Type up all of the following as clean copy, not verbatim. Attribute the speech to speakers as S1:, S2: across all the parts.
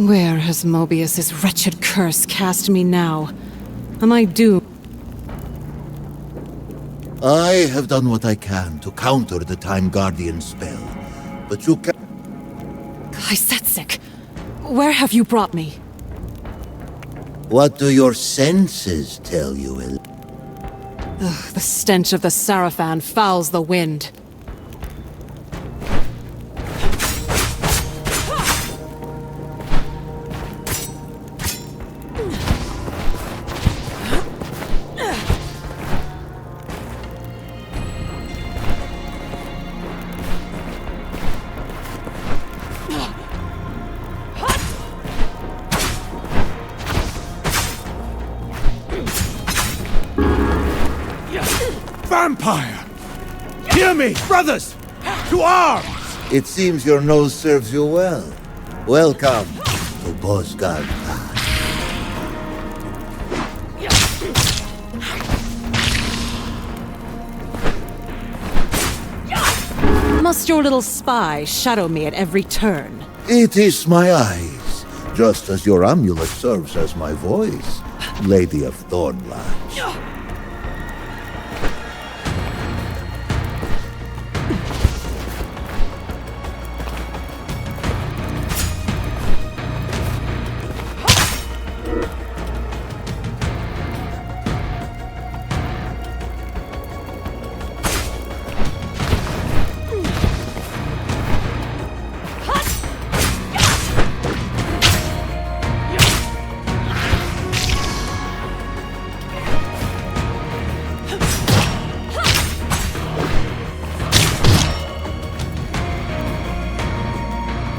S1: Where has Mobius's wretched curse cast me now? Am I doomed?
S2: I have done what I can to counter the Time Guardian spell, but you can...
S1: Kaisetsik, where have you brought me?
S2: What do your senses tell you,
S1: The stench of the Sarafan fouls the wind.
S3: Vampire! Hear me, brothers! To arms!
S2: It seems your nose serves you well. Welcome to Bosgard Pass.
S1: Must your little spy shadow me at every turn?
S2: It is my eyes, just as your amulet serves as my voice, Lady of Thornlatch.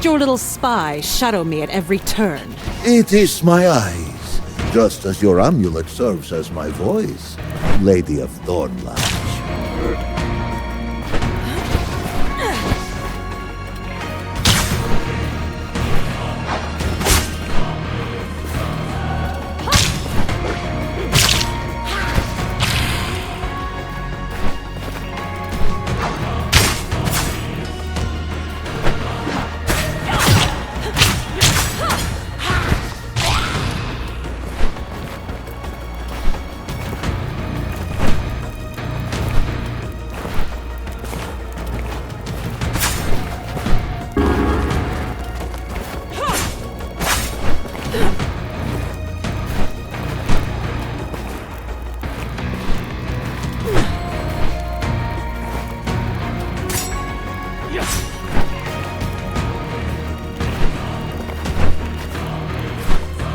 S1: Your little spy shadow me at every turn.
S2: It is my eyes, just as your amulet serves as my voice, Lady of Thornlatch.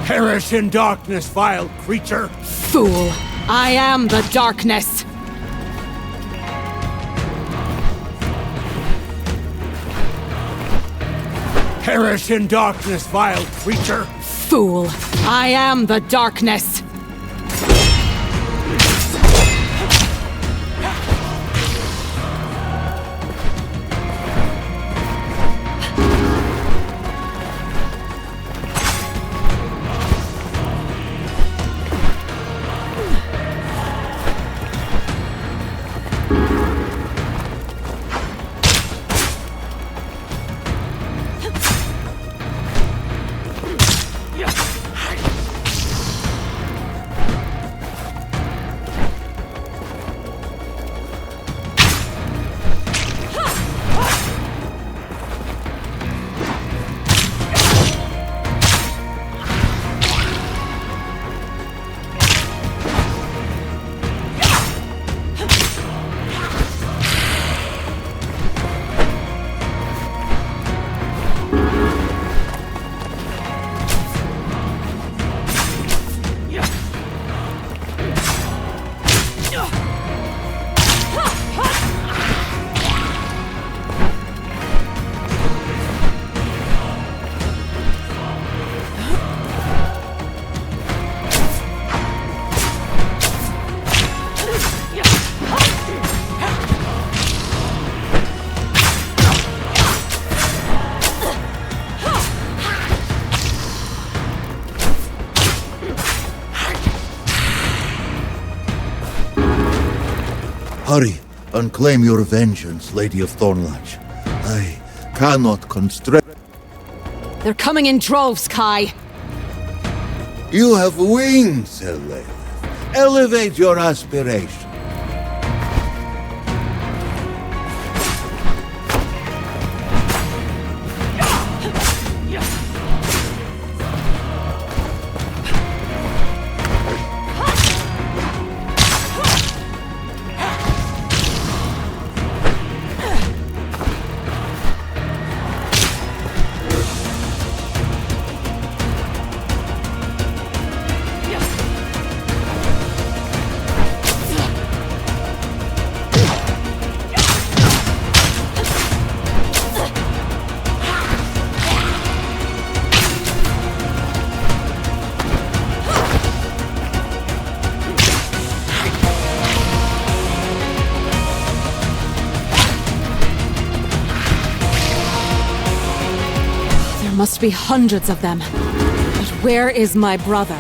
S3: Perish in darkness, vile creature!
S1: Fool! I am the darkness!
S3: Perish in darkness, vile creature!
S1: Fool! I am the darkness!
S2: Hurry and claim your vengeance, Lady of Thornlatch. I cannot constrain...
S1: They're coming in droves, Kai.
S2: You have wings, Elena. Elevate your aspiration.
S1: There must be hundreds of them. But where is my brother?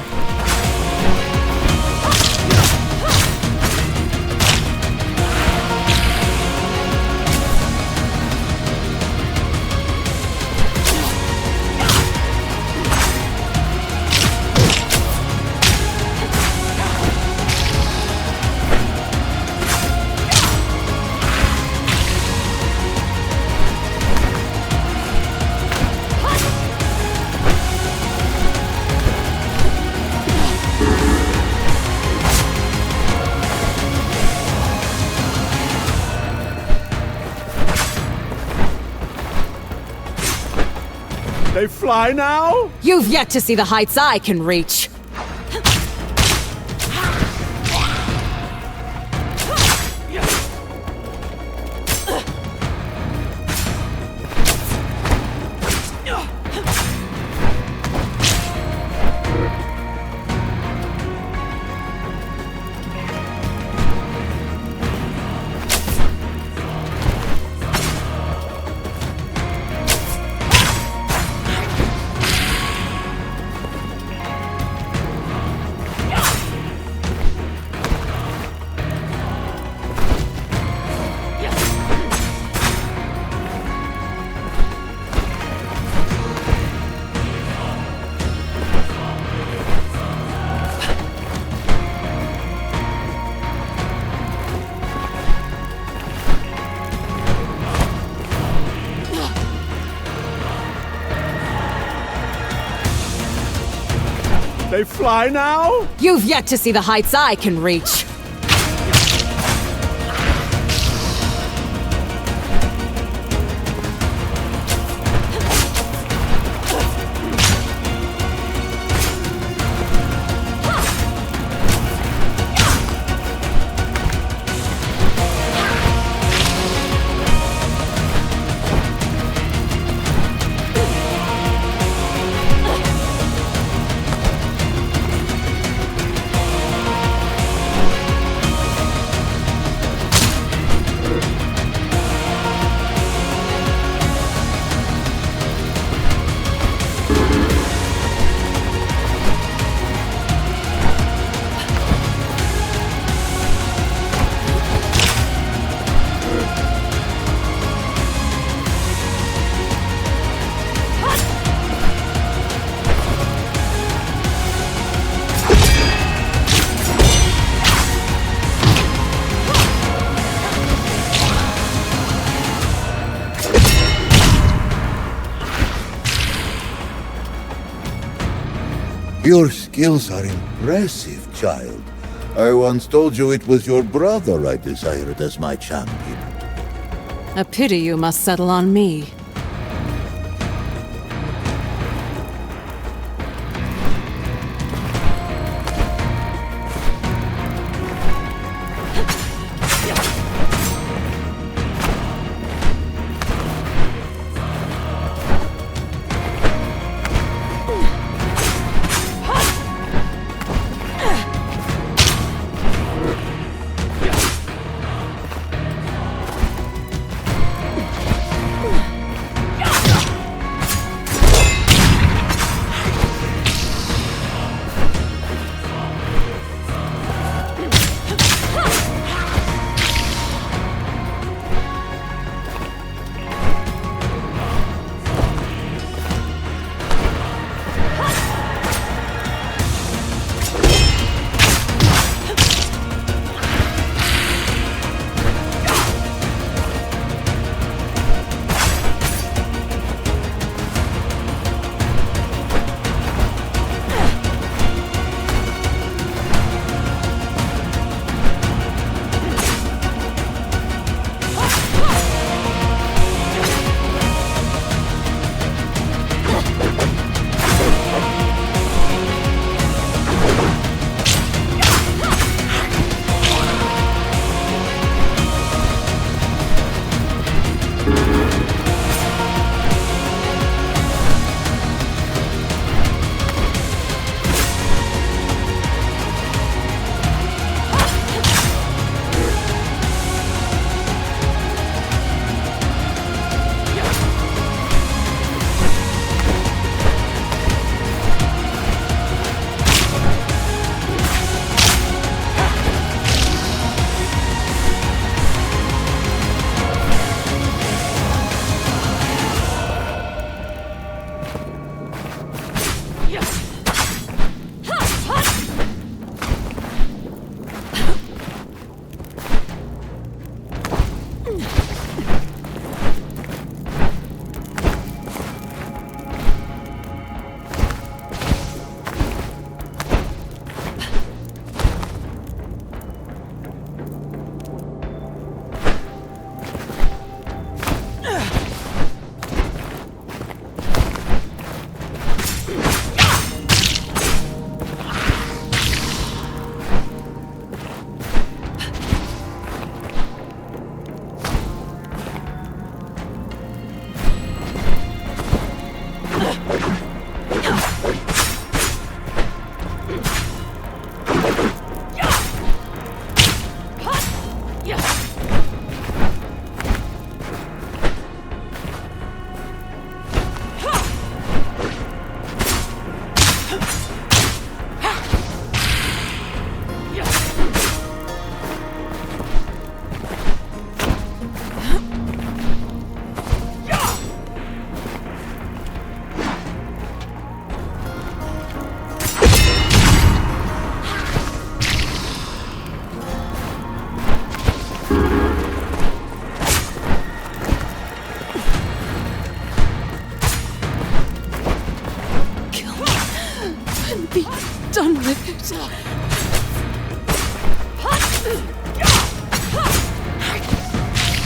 S3: They fly now?
S1: You've yet to see the heights I can reach.
S3: They fly now?
S1: You've yet to see the heights I can reach.
S2: Your skills are impressive, child. I once told you it was your brother I desired as my champion.
S1: A pity you must settle on me.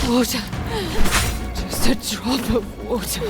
S1: Water. Just a drop of water.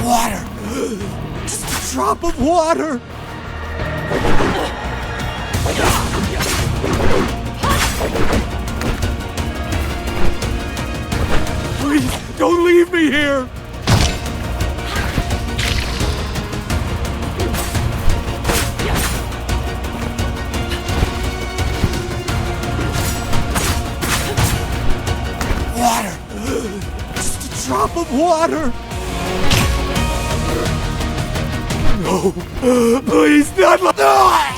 S3: Water! Just a drop of water! Please, don't leave me here! Water! Just a drop of water! No! Please, not like... No!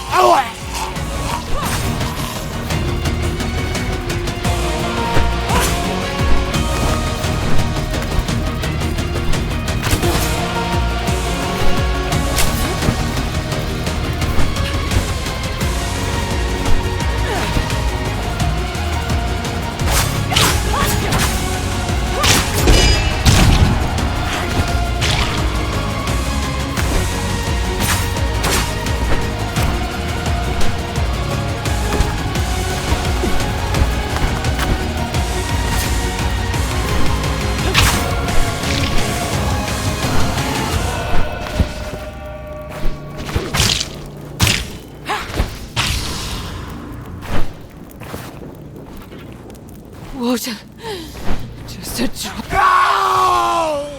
S1: Water. Just a drop.
S3: No!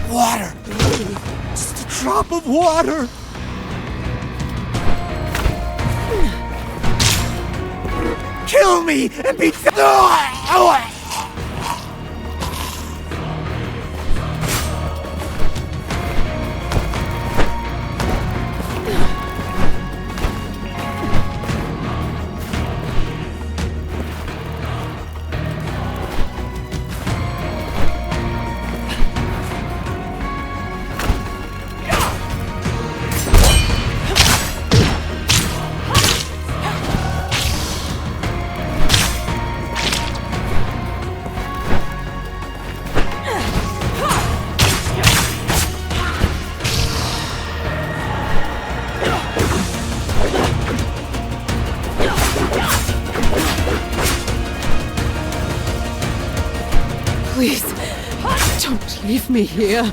S3: Water! Just a drop of water! Kill me and be... No!
S1: Please, don't leave me here.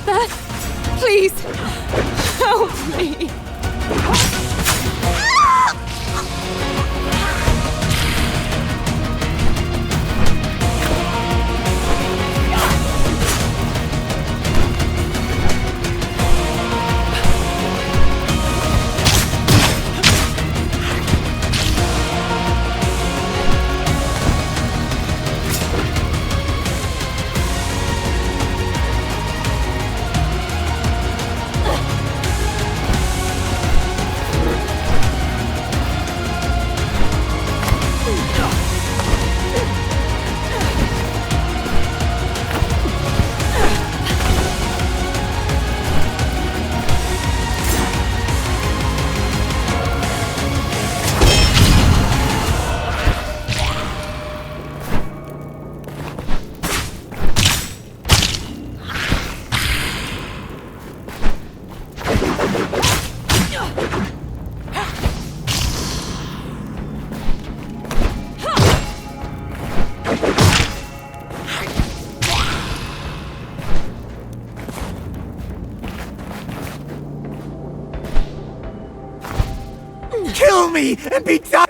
S1: that? Please, help me.
S3: Kill me and be done!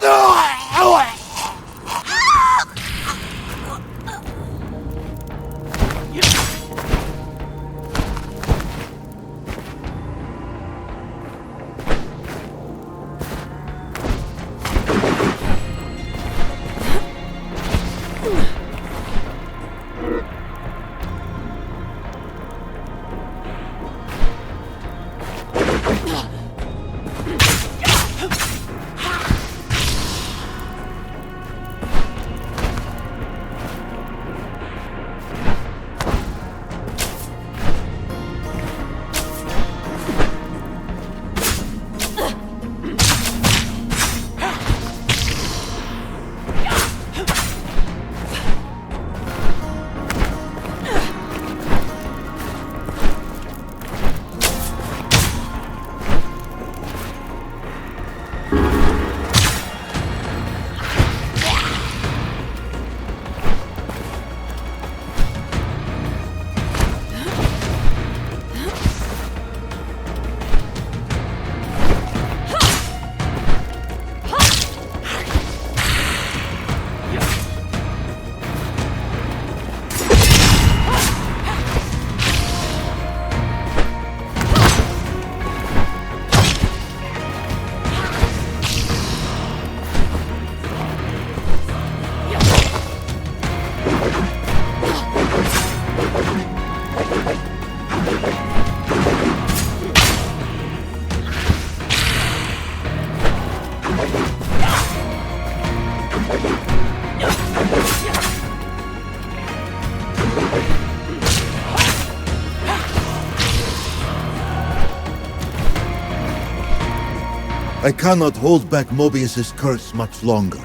S2: I cannot hold back Mobius's curse much longer.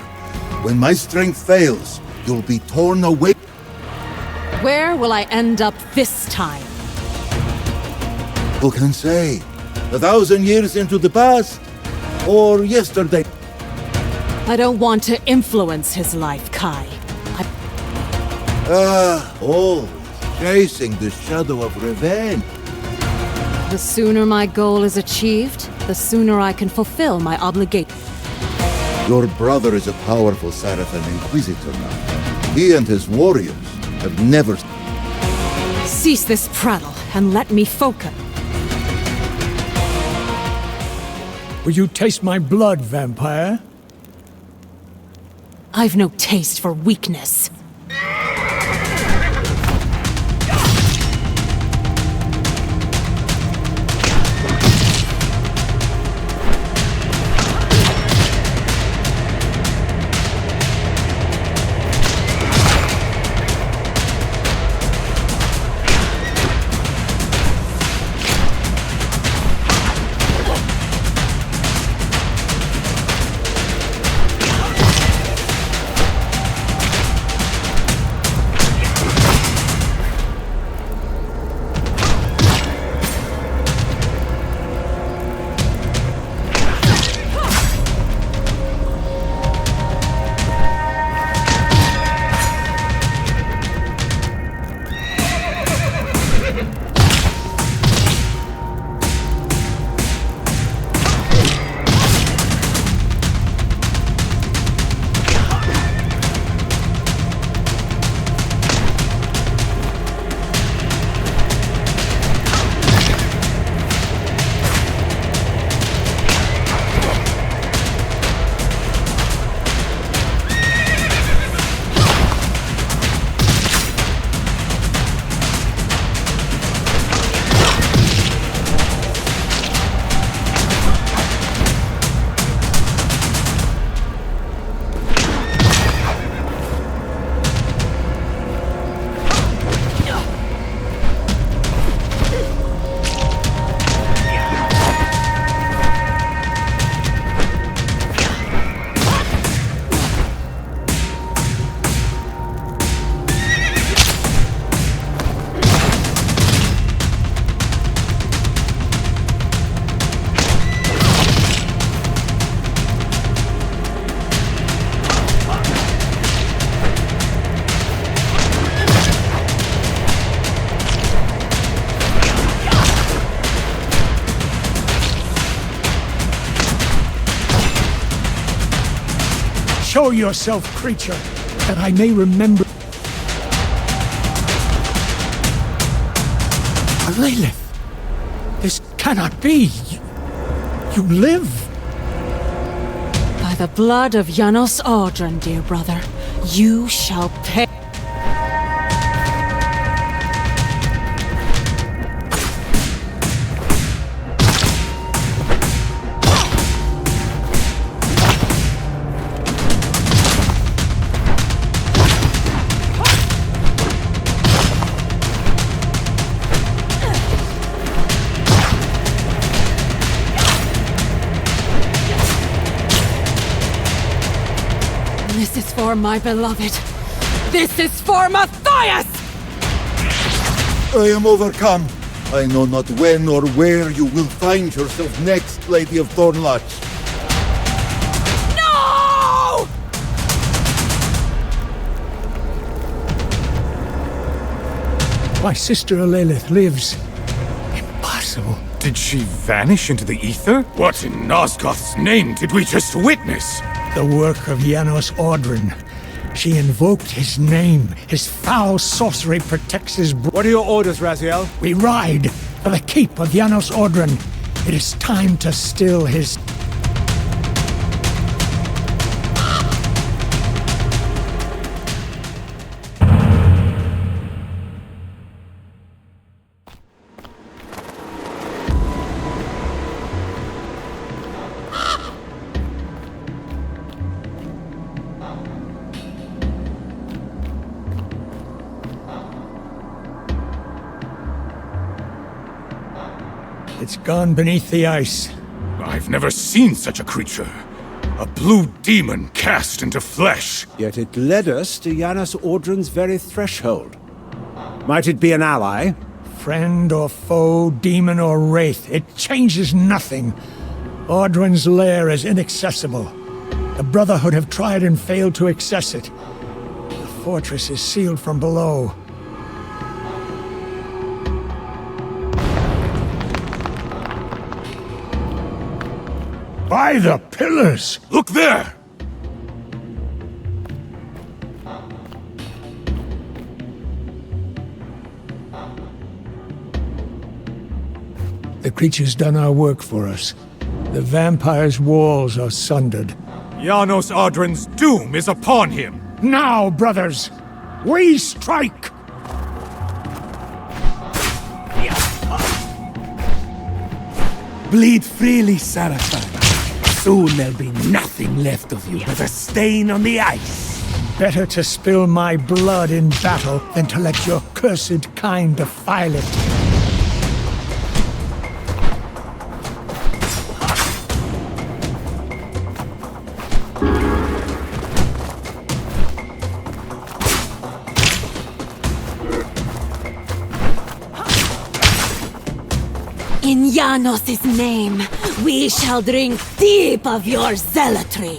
S2: When my strength fails, you'll be torn away.
S1: Where will I end up this time?
S2: Who can say? 1,000 years into the past? Or yesterday?
S1: I don't want to influence his life, Kai.
S2: Always chasing the shadow of revenge.
S1: The sooner my goal is achieved, the sooner I can fulfill my obligation.
S2: Your brother is a powerful Saracen Inquisitor now. He and his warriors have never...
S1: Cease this prattle and let me focus.
S4: Will you taste my blood, vampire?
S1: I've no taste for weakness.
S4: Show yourself, creature, that I may remember. Lilith, this cannot be. You live.
S1: By the blood of Janos Audron, dear brother, you shall pay. This is for my beloved. This is for Matthias!
S2: I am overcome. I know not when or where you will find yourself next, Lady of Thornlodge.
S1: No!
S4: My sister Lilith lives. Impossible.
S3: Did she vanish into the ether? What in Nosgoth's name did we just witness?
S4: The work of Janos Audron. She invoked his name. His foul sorcery protects his...
S3: What are your orders, Raziel?
S4: We ride for the keep of Janos Audron. It is time to still his... It's gone beneath the ice.
S3: I've never seen such a creature. A blue demon cast into flesh.
S5: Yet it led us to Janos Audron's very threshold. Might it be an ally?
S4: Friend or foe, demon or wraith, it changes nothing. Audron's lair is inaccessible. The Brotherhood have tried and failed to access it. The fortress is sealed from below. By the pillars!
S3: Look there!
S4: The creature's done our work for us. The vampire's walls are sundered.
S3: Janos Audron's doom is upon him!
S4: Now, brothers, we strike!
S6: Bleed freely, Sarafan. Soon there'll be nothing left of you but a stain on the ice.
S4: Better to spill my blood in battle than to let your cursed kind defile it.
S1: In Janos' name, we shall drink deep of your zealotry.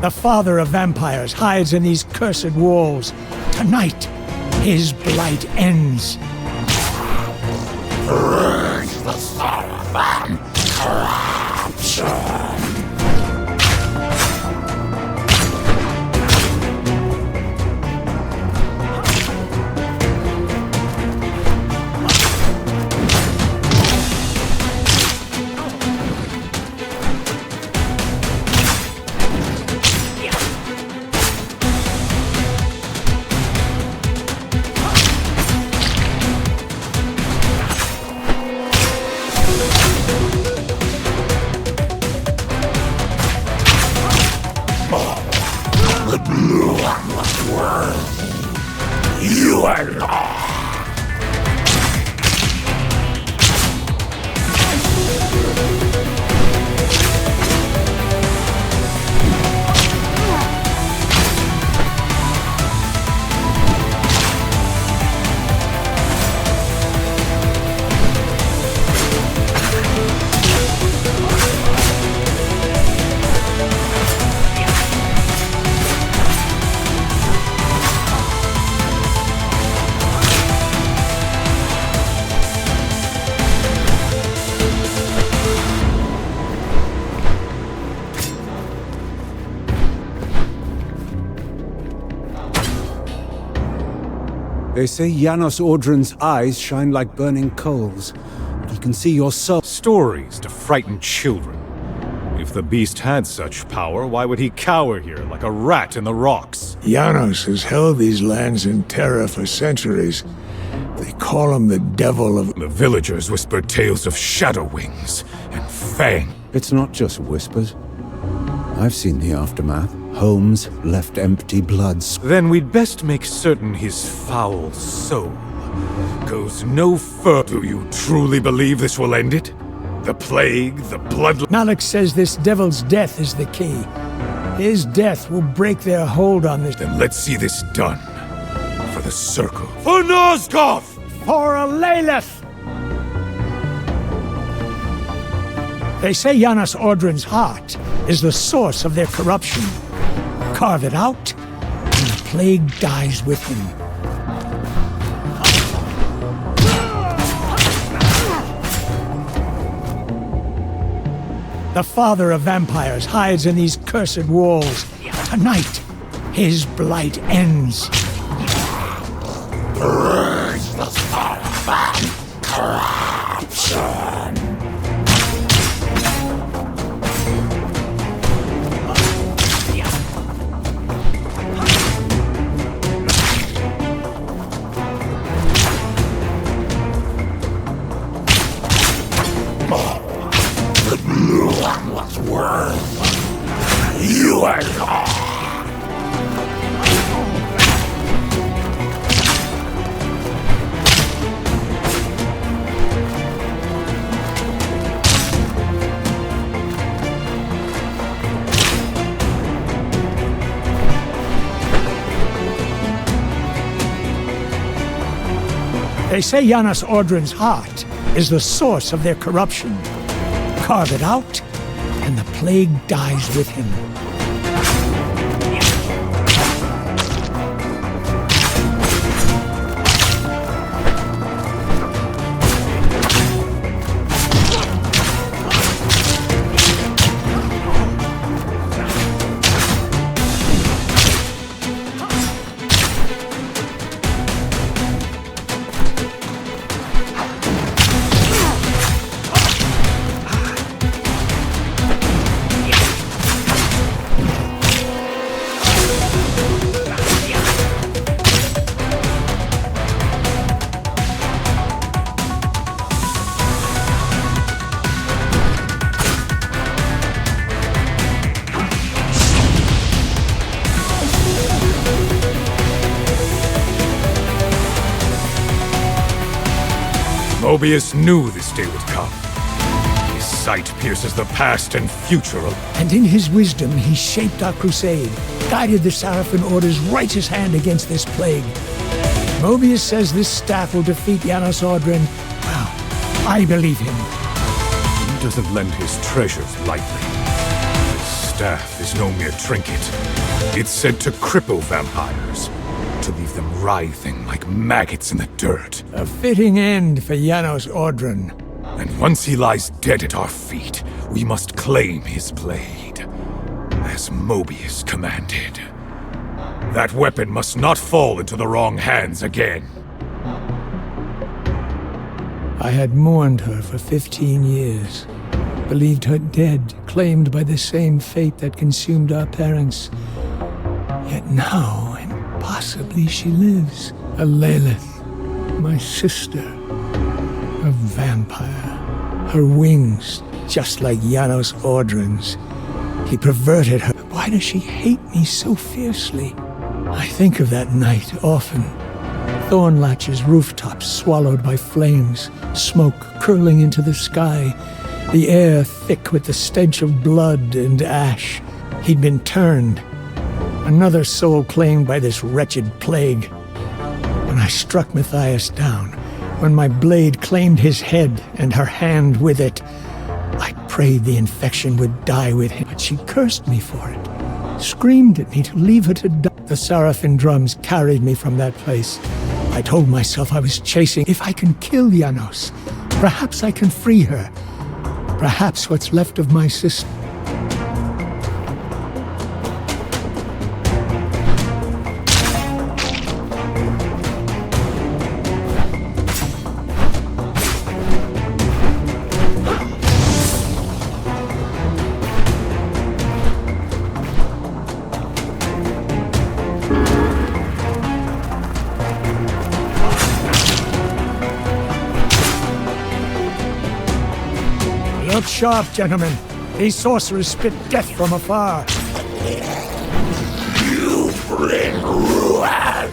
S4: The father of vampires hides in these cursed walls. Tonight, his blight ends.
S3: The Saravan corruption. The blue one was worthy. You are lost.
S5: They say Janos Audron's eyes shine like burning coals. He can see your soul.
S3: Stories to frighten children. If the beast had such power, why would he cower here like a rat in the rocks?
S4: Janos has held these lands in terror for centuries. They call him the devil of...
S3: The villagers whispered tales of shadow wings and fang.
S5: It's not just whispers. I've seen the aftermath. Homes left empty, bloods.
S3: Then we'd best make certain his foul soul goes no further. Do you truly believe this will end it? The plague, the blood...
S4: Malik says this devil's death is the key. His death will break their hold on this...
S3: Then let's see this done. For the Circle. For Nosgoth!
S4: For a Lilith! They say Janos Audron's heart is the source of their corruption. Carve it out, and the plague dies with him. The father of vampires hides in these cursed walls. Tonight, his blight ends.
S3: Purge the Saravan corruption! The blue one was worthy. You are lost.
S4: They say Janos Audron's heart is the source of their corruption. Carve it out, and the plague dies with him.
S3: Mobius knew this day would come. His sight pierces the past and future.
S4: And in his wisdom, he shaped our crusade, guided the Sarafin Order's righteous hand against this plague. Mobius says this staff will defeat Janos Audron. Well, I believe him.
S3: He doesn't lend his treasures lightly. His staff is no mere trinket. It's said to cripple vampires, to leave them writhing like maggots in the dirt.
S4: A fitting end for Janos Ordren.
S3: And once he lies dead at our feet, we must claim his blade, as Mobius commanded. That weapon must not fall into the wrong hands again.
S4: I had mourned her for 15 years, believed her dead, claimed by the same fate that consumed our parents. Yet now, impossibly, she lives. A Lilith, my sister, a vampire. Her wings, just like Janos Ordren's. He perverted her. Why does she hate me so fiercely? I think of that night often. Thornlatch's rooftops swallowed by flames, smoke curling into the sky, the air thick with the stench of blood and ash. He'd been turned. Another soul claimed by this wretched plague. When I struck Matthias down, when my blade claimed his head and her hand with it, I prayed the infection would die with him, but she cursed me for it, screamed at me to leave her to die. The Seraphim drums carried me from that place. I told myself I was chasing. If I can kill Janos, perhaps I can free her. Perhaps what's left of my sister. Look sharp, gentlemen. These sorcerers spit death from afar.
S6: You bring ruin!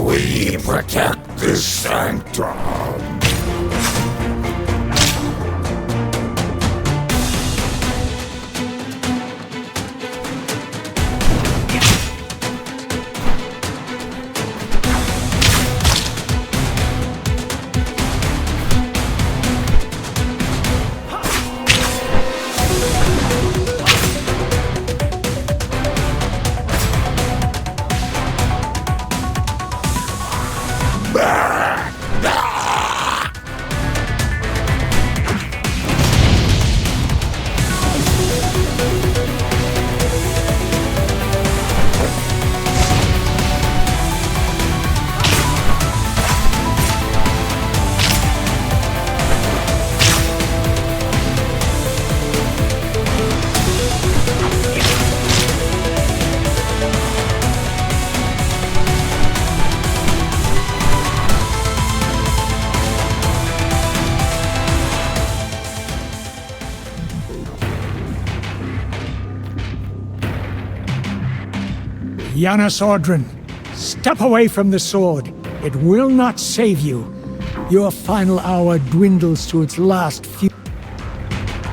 S6: We protect this sanctum.
S4: Janos Ordren, step away from the sword. It will not save you. Your final hour dwindles to its last few.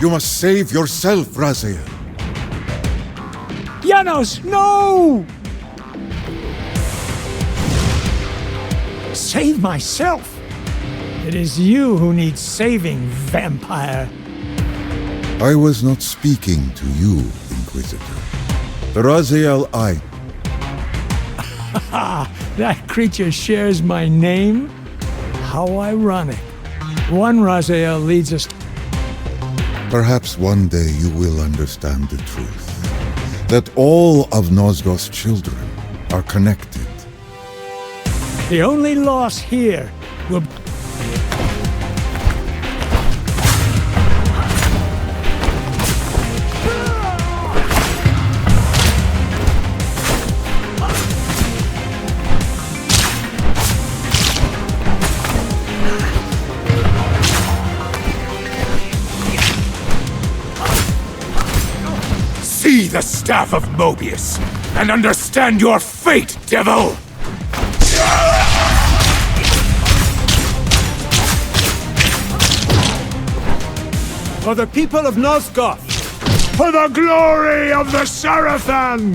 S2: You must save yourself, Raziel.
S4: Janos, no! Save myself? It is you who needs saving, vampire.
S2: I was not speaking to you, Inquisitor. The Raziel I...
S4: That creature shares my name? How ironic. One Raziel leads us...
S2: Perhaps one day you will understand the truth. That all of Nosgoth's children are connected.
S4: The only loss here will...
S3: See the staff of Mobius, and understand your fate, devil!
S5: For the people of Nosgoth!
S4: For the glory of the Seraphim!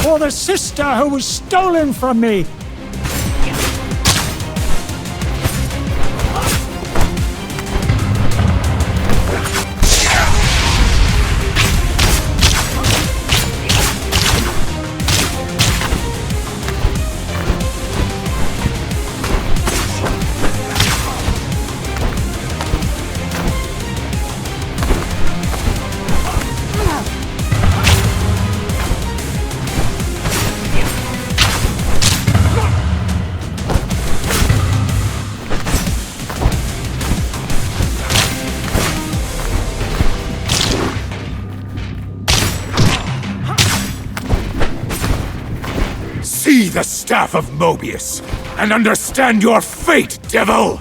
S4: For the sister who was stolen from me!
S3: See the staff of Mobius, and understand your fate, devil!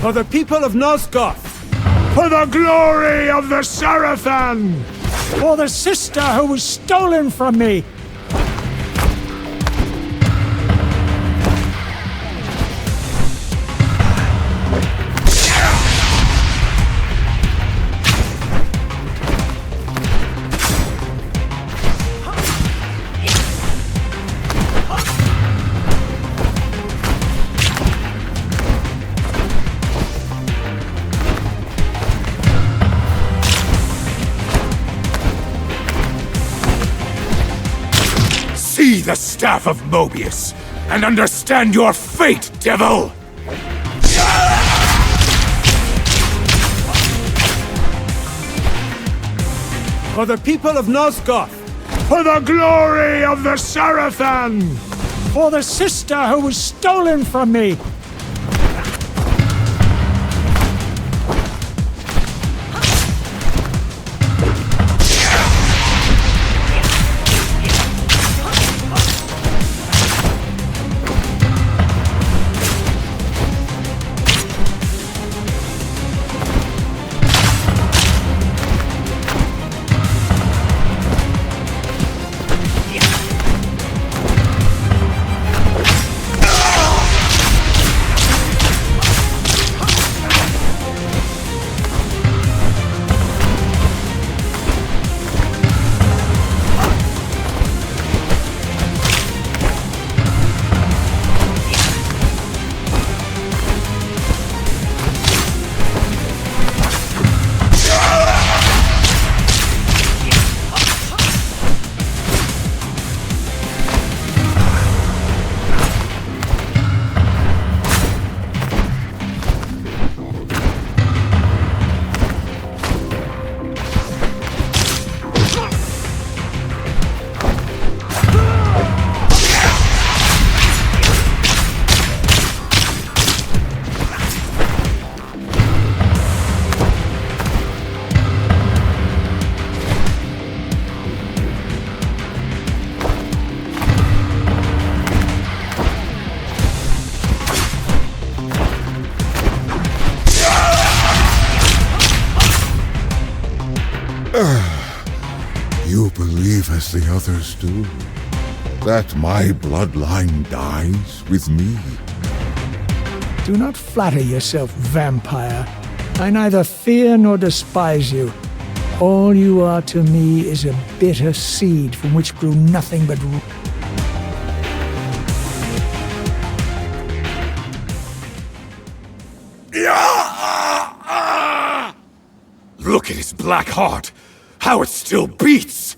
S5: For the people of Nosgoth!
S4: For the glory of the Seraphim! For the sister who was stolen from me!
S3: See the staff of Mobius, and understand your fate, devil!
S5: For the people of Nosgoth!
S4: For the glory of the Seraphim! For the sister who was stolen from me!
S2: You believe as the others do, that my bloodline dies with me?
S4: Do not flatter yourself, vampire. I neither fear nor despise you. All you are to me is a bitter seed from which grew nothing but...
S3: Look at his black heart! How it still beats!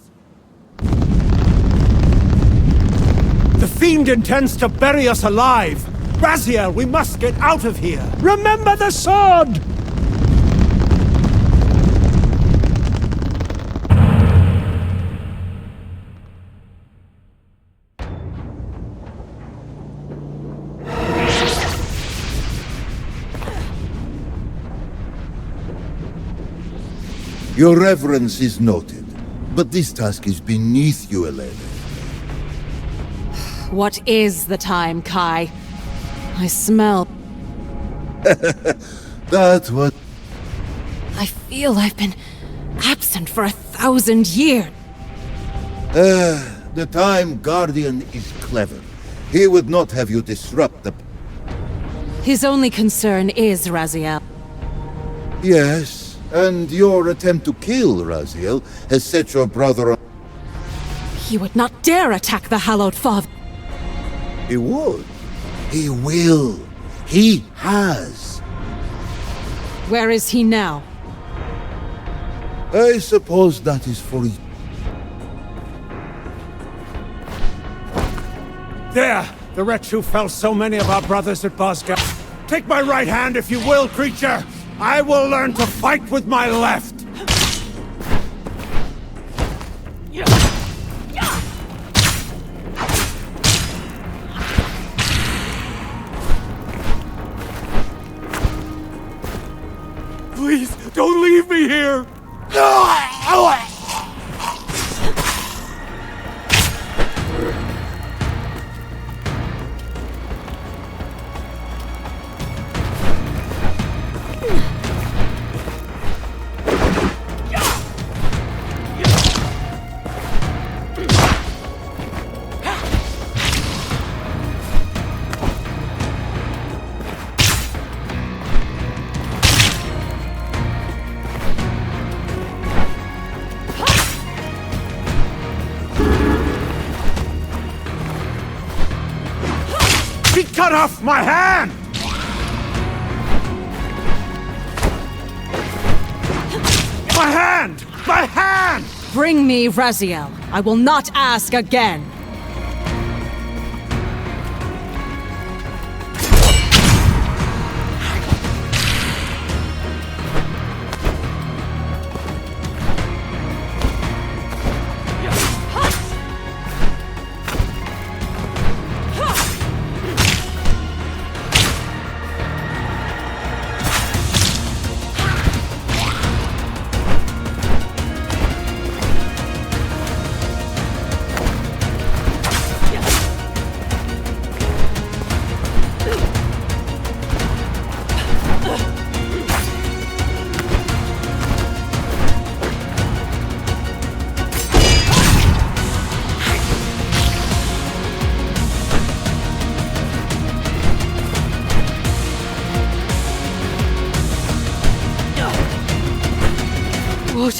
S5: The fiend intends to bury us alive! Raziel, we must get out of here!
S4: Remember the sword!
S2: Your reverence is noted, but this task is beneath you, Elena.
S1: What is the time, Kai? I smell...
S2: That's what...
S1: I feel I've been absent for 1,000 years.
S2: The Time Guardian is clever. He would not have you disrupt the...
S1: His only concern is Raziel.
S2: Yes, and your attempt to kill Raziel has set your brother on...
S1: He would not dare attack the Hallowed Father.
S2: He would. He will. He has.
S1: Where is he now?
S2: I suppose that is for you.
S5: There! The wretch who fell so many of our brothers at Bosga. Take my right hand if you will, creature! I will learn to fight with my left! Please, don't leave me here! He cut off my hand! My hand! My hand!
S1: Bring me Raziel. I will not ask again. What?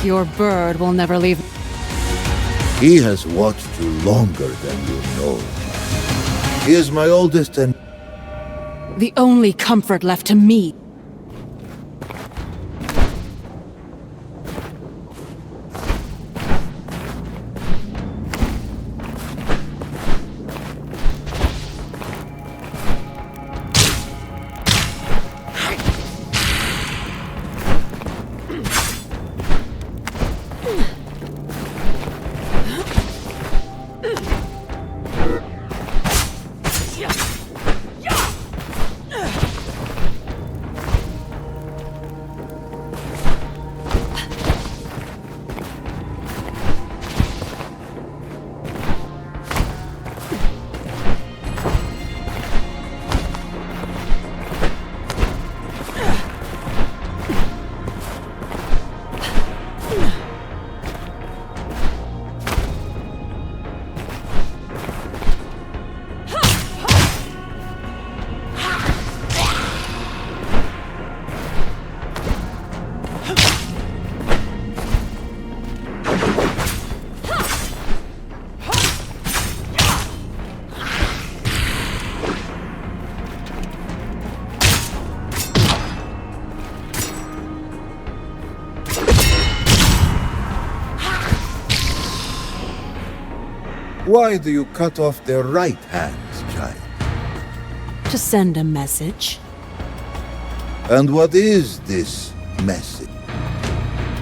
S1: Your bird will never leave.
S2: He has watched you longer than you know. He is my oldest and...
S1: The only comfort left to me.
S2: Why do you cut off their right hands, child?
S1: To send a message.
S2: And what is this message?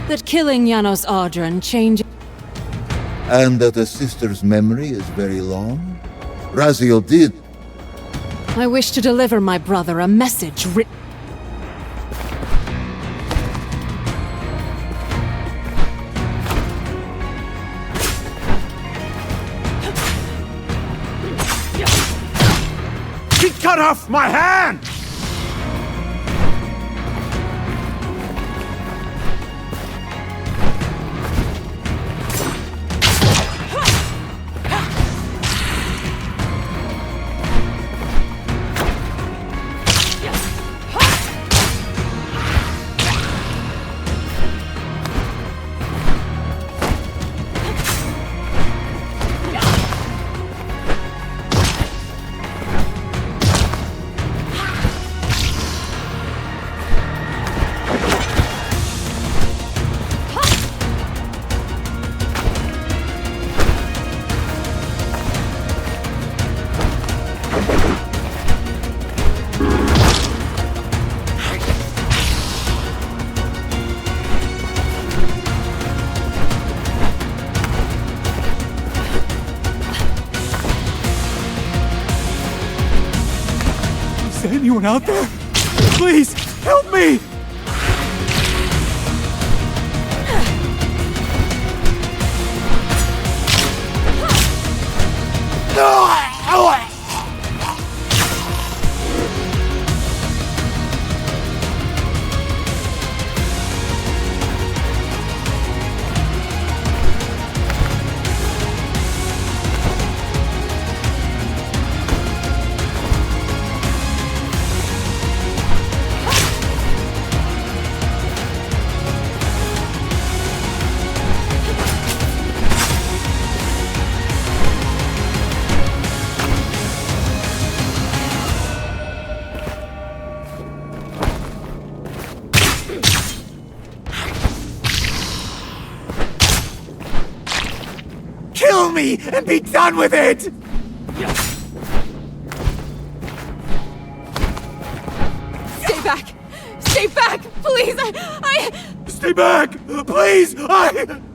S1: That killing Janos Ardren changes...
S2: And that a sister's memory is very long? Raziel did.
S1: I wish to deliver my brother a message written...
S5: He cut off my hand!
S3: Is anyone out there? Please, help me! Kill me and be done with it!
S1: Stay back! Stay back! Please! I...
S3: Stay back! Please! No!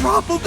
S6: trouble.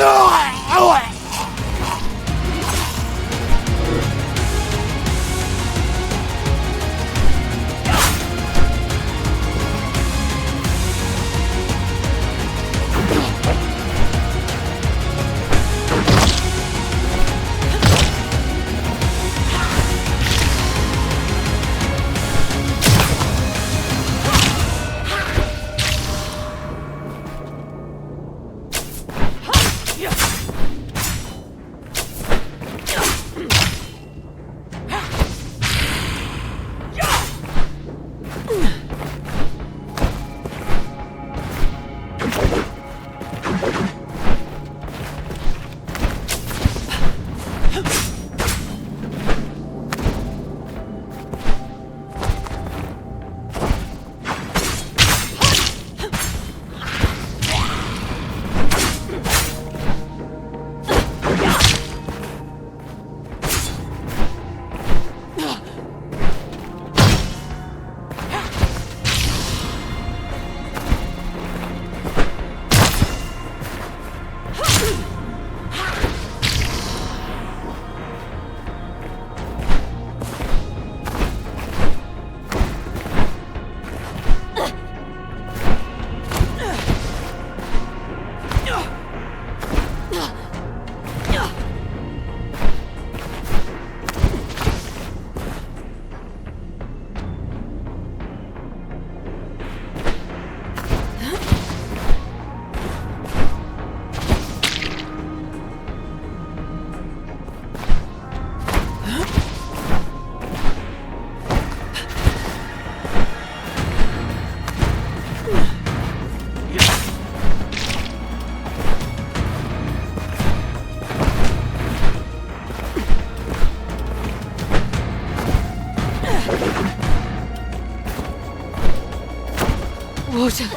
S1: Water.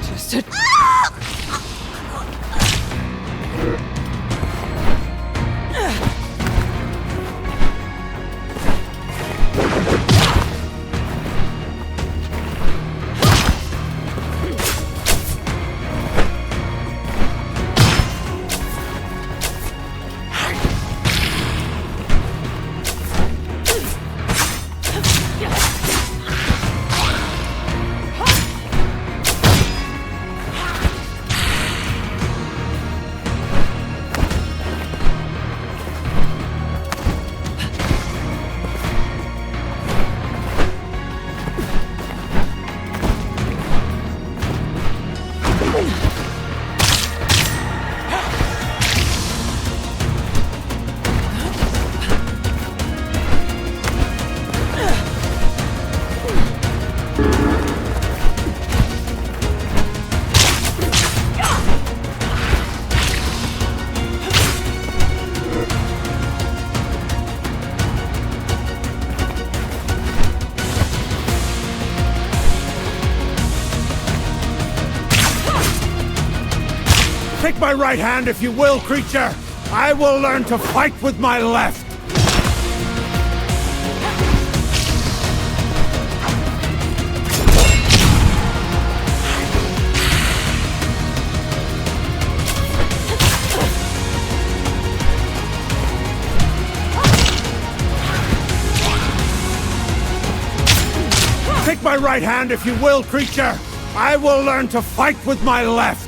S1: Just a...
S5: Take my right hand if you will, creature! I will learn to fight with my left! Take my right hand if you will, creature! I will learn to fight with my left!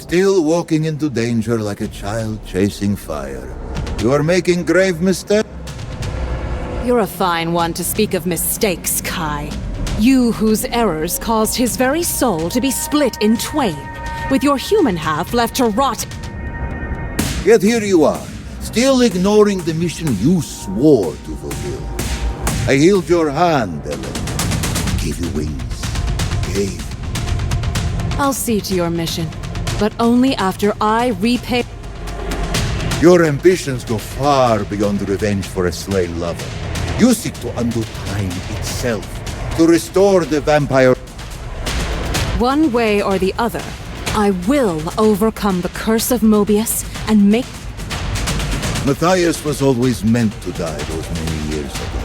S2: Still walking into danger like a child chasing fire. You are making grave mistakes.
S1: You're a fine one to speak of mistakes, Kai. You whose errors caused his very soul to be split in twain, with your human half left to rot.
S2: Yet here you are, still ignoring the mission you swore to fulfill. I healed your hand, Ellen. Gave you wings. Gave.
S1: I'll see to your mission, but only after I repay.
S2: Your ambitions go far beyond revenge for a slain lover. You seek to undo time itself, to restore the vampire.
S1: One way or the other, I will overcome the curse of Mobius and make.
S2: Matthias was always meant to die those many years ago.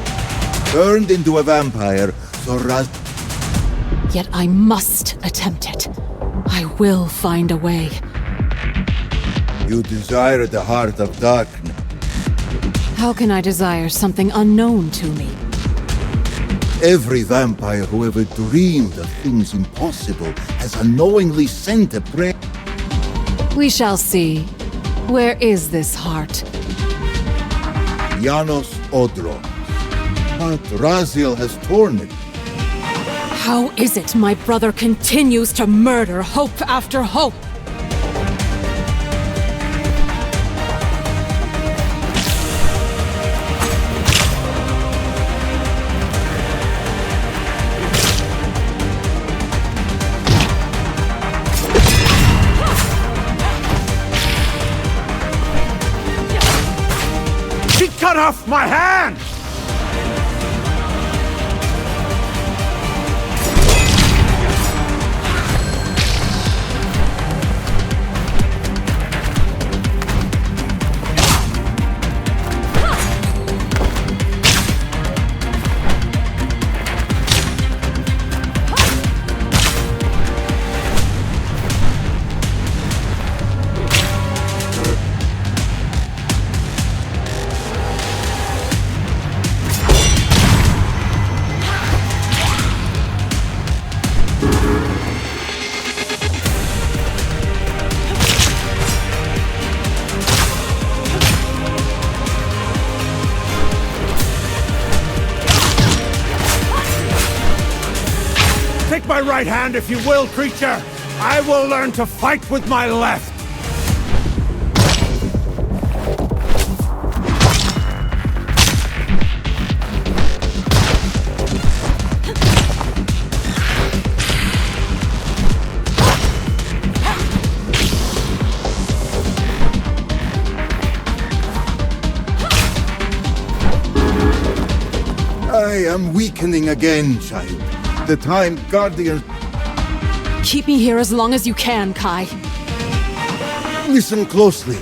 S2: Turned into a vampire, so
S1: Yet I must attempt it. I will find a way.
S2: You desire the heart of darkness.
S1: How can I desire something unknown to me?
S2: Every vampire who ever dreamed of things impossible has unknowingly sent a prayer.
S1: We shall see. Where is this heart?
S2: Janos Odro. But Raziel has torn it.
S1: How is it my brother continues to murder hope after hope?
S5: She cut off my hand! Take my right hand if you will, creature! I will learn to fight with my left!
S2: I am weakening again, child. The Time Guardian.
S1: Keep me here as long as you can, Kai.
S2: Listen closely.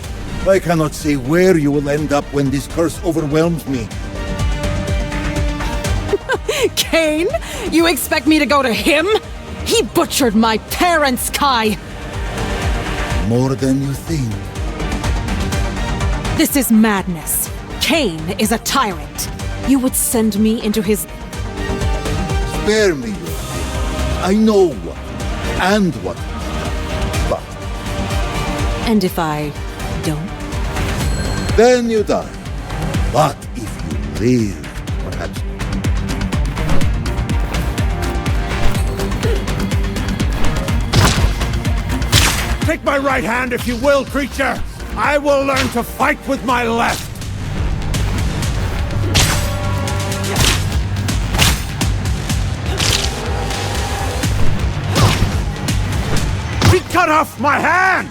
S2: I cannot say where you will end up when this curse overwhelms me.
S1: Kain? You expect me to go to him? He butchered my parents, Kai!
S2: More than you think.
S1: This is madness. Kain is a tyrant. You would send me into his...
S2: Spare me your pain. I know what and what not. But
S1: And if I don't?
S2: then you die. But if you live, perhaps.
S5: Take my right hand if you will, creature! I will learn to fight with my left! He cut off my hand!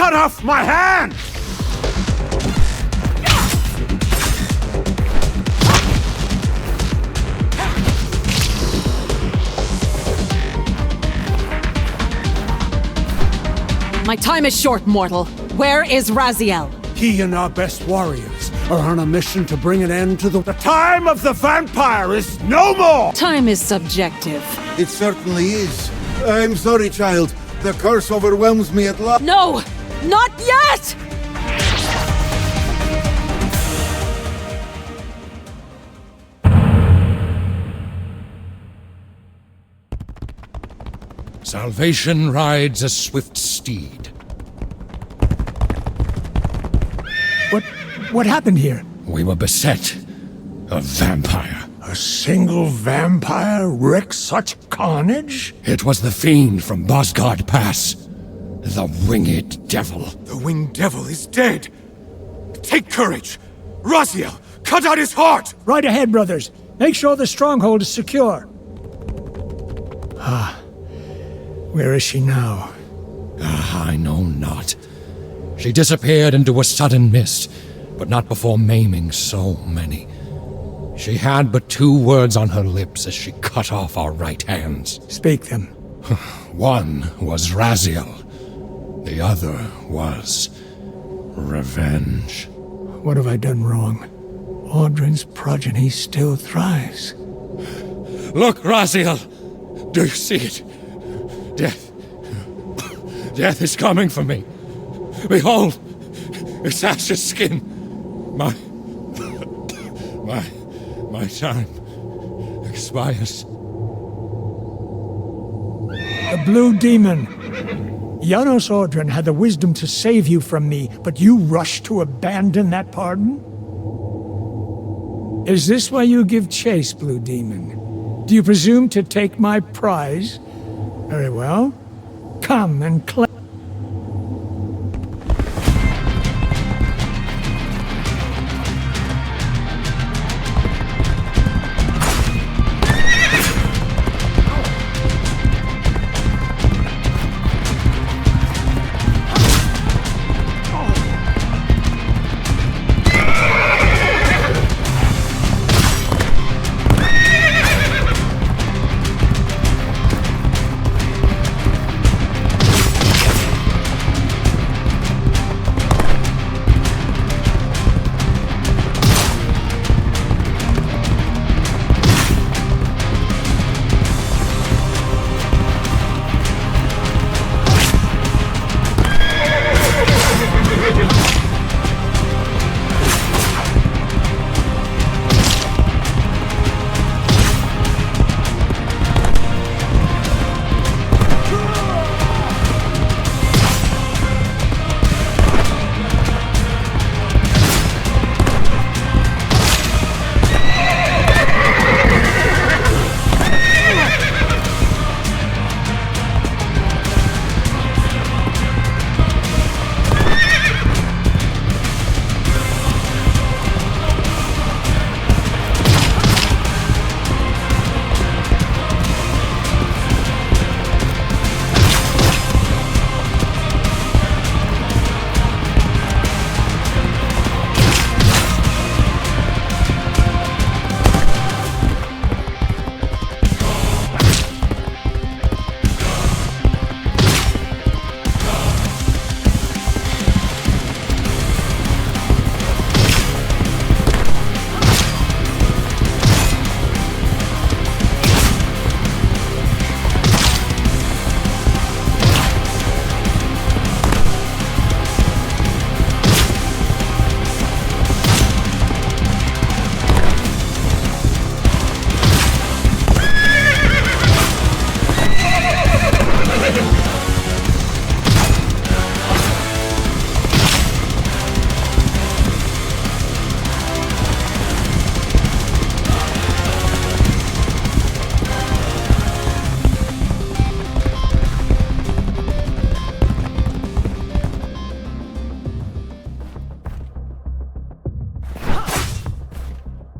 S5: blood off my hand!
S1: My time is short, mortal. Where is Raziel?
S5: He and our best warriors are on a mission to bring an end to the time of the vampire is no more!
S1: Time is subjective.
S2: It certainly is. I'm sorry, child. The curse overwhelms me at last.
S1: No! Not yet!
S6: Salvation rides a swift steed.
S4: What happened here?
S6: We were beset. A vampire.
S4: A single vampire wreaked such carnage?
S6: It was the fiend from Bosgard Pass. The winged devil.
S3: The winged devil is dead! Take courage! Raziel, cut out his heart!
S4: Right ahead, brothers. Make sure the stronghold is secure. Where is she now?
S6: I know not. She disappeared into a sudden mist, but not before maiming so many. She had but 2 words on her lips as she cut off our right hands.
S4: Speak them.
S6: One was Raziel. The other was revenge.
S4: What have I done wrong? Audrin's progeny still thrives.
S6: Look, Raziel! Do you see it? Death. Death is coming for me. Behold! Its ashes skin. My time expires.
S4: The Blue Demon. Janos Audrin had the wisdom to save you from me, but you rushed to abandon that pardon? Is this why you give chase, Blue Demon? Do you presume to take my prize? Very well. Come and claim.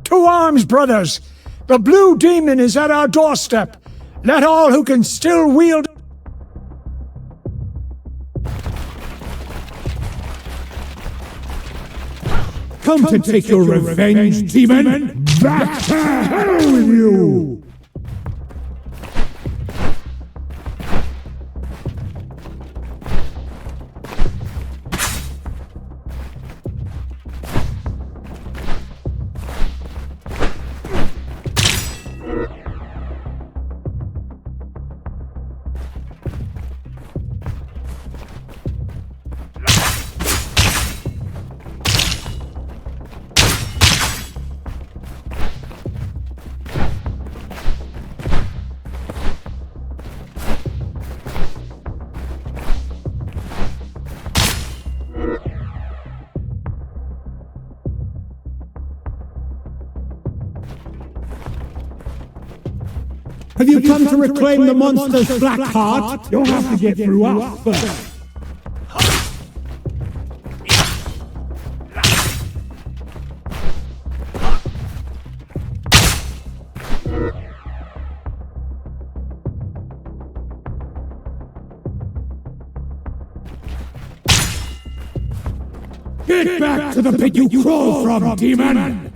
S4: To arms, brothers! The Blue Demon is at our doorstep! Let all who can still wield... Come to take your revenge, demon! Back to hell with you!
S5: Have you come to reclaim the monster's black heart? You'll have to get through us first. Get back to the pit you crawled from, demon!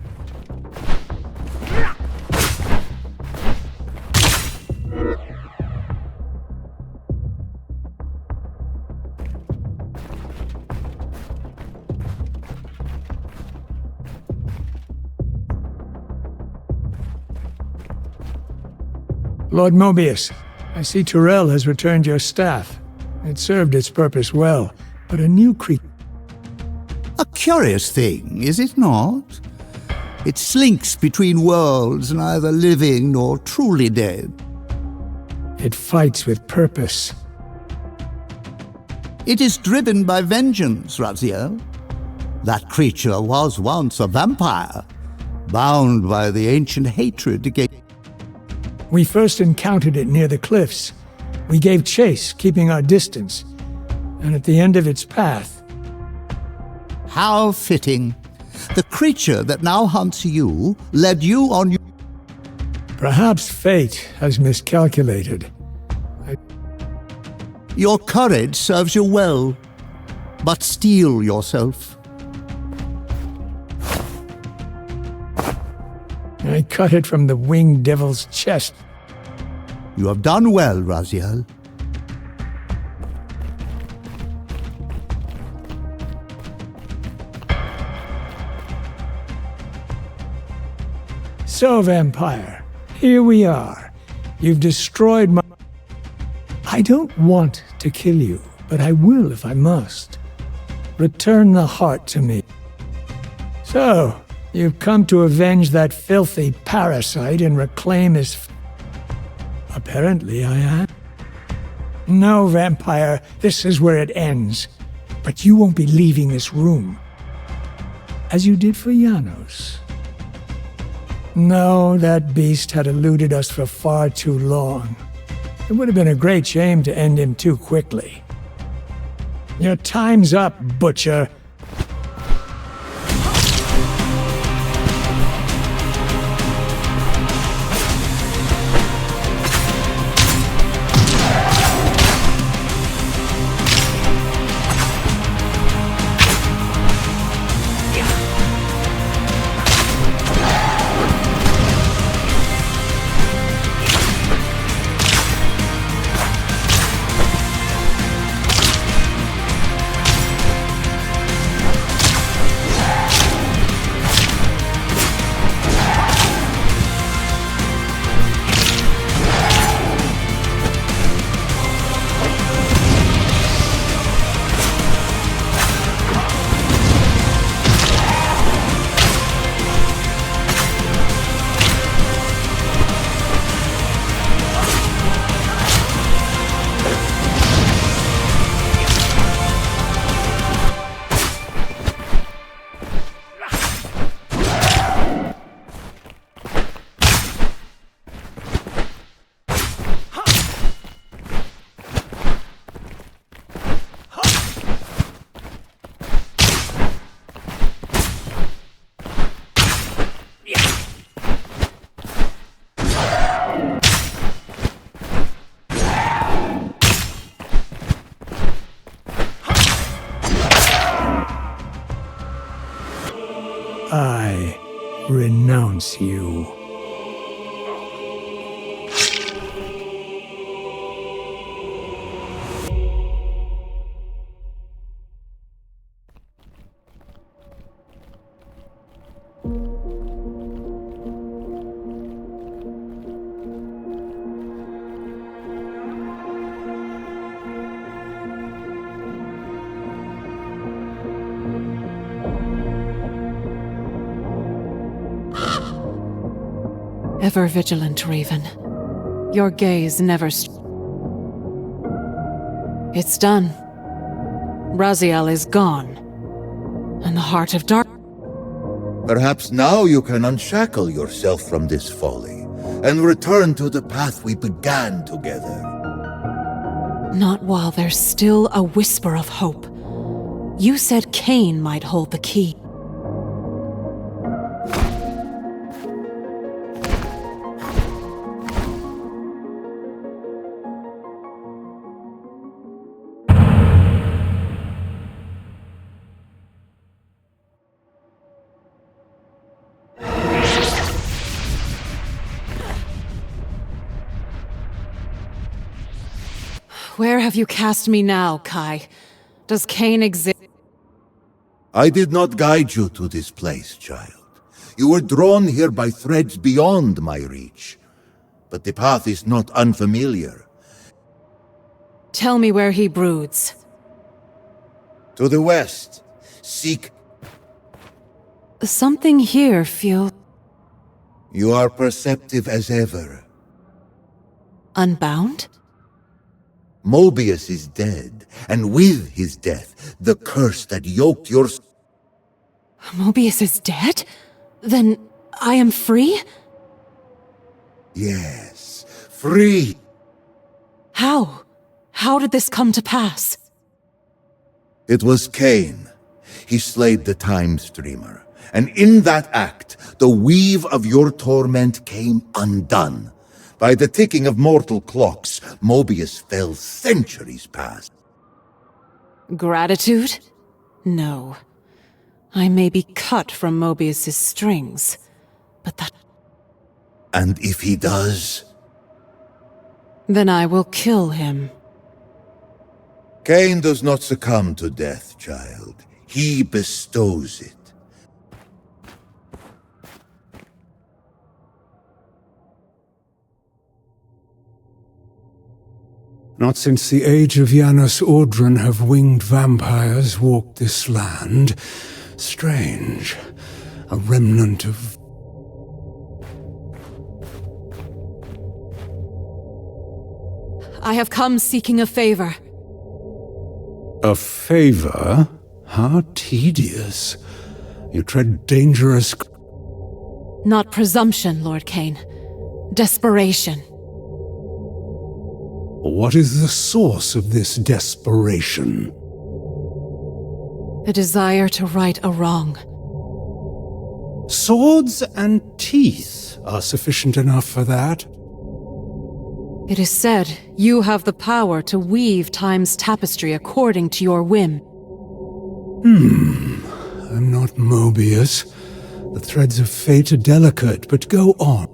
S4: Lord Mobius, I see Tyrell has returned your staff. It served its purpose well, but a new creature...
S7: A curious thing, is it not? It slinks between worlds, neither living nor truly dead.
S4: It fights with purpose.
S7: It is driven by vengeance, Raziel. That creature was once a vampire, bound by the ancient hatred against...
S4: We first encountered it near the cliffs. We gave chase, keeping our distance. And at the end of its path...
S7: How fitting. The creature that now hunts you led you on your...
S4: Perhaps fate has miscalculated.
S7: Your courage serves you well, but steel yourself.
S4: I cut it from the winged devil's chest.
S7: You have done well, Raziel.
S4: So, Vampire, here we are. You've destroyed my... I don't want to kill you, but I will if I must. Return the heart to me. So, you've come to avenge that filthy parasite and reclaim his... Apparently I am. No, Vampire, this is where it ends. But you won't be leaving this room. As you did for Janos. No, that beast had eluded us for far too long. It would have been a great shame to end him too quickly. Your time's up, Butcher.
S1: ever vigilant, Raven. Your gaze never It's done. Raziel is gone. And the heart of dark...
S2: Perhaps now you can unshackle yourself from this folly, and return to the path we began together.
S1: Not while there's still a whisper of hope. You said Kain might hold the key. Where have you cast me now, Kai? Does Kain exist?
S2: I did not guide you to this place, child. You were drawn here by threads beyond my reach. But the path is not unfamiliar.
S1: Tell me where he broods.
S2: To the west, seek...
S1: Something here feels...
S2: You are perceptive as ever.
S1: Unbound?
S2: Mobius is dead, and with his death, the curse that yoked your...
S1: Mobius is dead? Then I am free?
S2: Yes, free!
S1: How? How did this come to pass?
S2: It was Kain. He slayed the Time Streamer, and in that act, the weave of your torment came undone. By the ticking of mortal clocks, Mobius fell centuries past.
S1: Gratitude? No. I may be cut from Mobius's strings, but that...
S2: And if he does?
S1: Then I will kill him.
S2: Kain does not succumb to death, child. He bestows it.
S5: Not since the age of Janus Audron have winged vampires walked this land. Strange. A remnant of...
S1: I have come seeking a favor.
S5: A favor? How tedious. You tread dangerous...
S1: Not presumption, Lord Kain. Desperation.
S5: What is the source of this desperation?
S1: The desire to right a wrong.
S5: Swords and teeth are sufficient enough for that.
S1: It is said you have the power to weave time's tapestry according to your whim.
S5: I'm not Mobius. The threads of fate are delicate, but go on.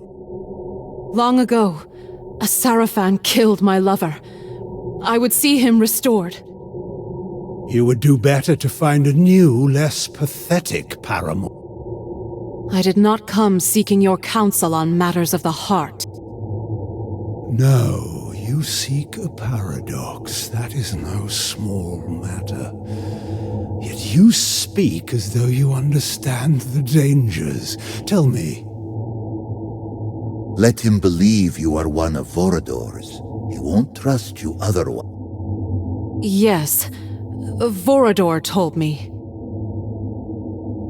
S1: Long ago, a Sarafan killed my lover. I would see him restored.
S5: You would do better to find a new, less pathetic paramour.
S1: I did not come seeking your counsel on matters of the heart.
S5: No, you seek a paradox. That is no small matter. Yet you speak as though you understand the dangers. Tell me.
S2: Let him believe you are one of Vorador's. He won't trust you otherwise.
S1: Yes. Vorador told me.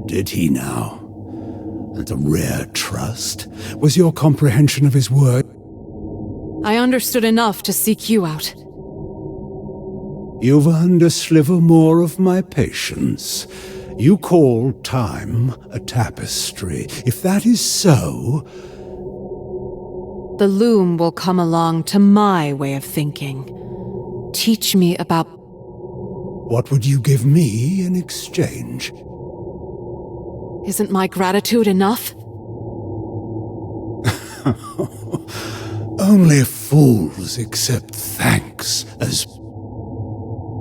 S5: Did he now? And a rare trust? Was your comprehension of his word?
S1: I understood enough to seek you out.
S5: You've earned a sliver more of my patience. You call time a tapestry. If that is so...
S1: The loom will come along to my way of thinking. Teach me about...
S5: What would you give me in exchange?
S1: Isn't my gratitude enough?
S5: Only fools accept thanks as...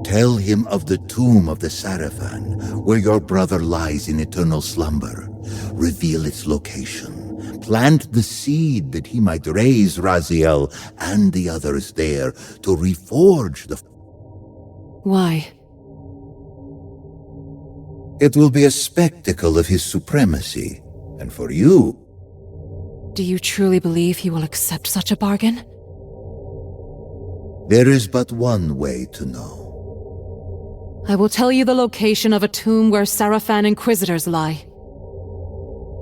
S2: Tell him of the tomb of the Sarafan, where your brother lies in eternal slumber. Reveal its location. Plant the seed that he might raise Raziel and the others there to reforge the...
S1: Why?
S2: It will be a spectacle of his supremacy, and for you...
S1: Do you truly believe he will accept such a bargain?
S2: There is but one way to know.
S1: I will tell you the location of a tomb where Sarafan Inquisitors lie.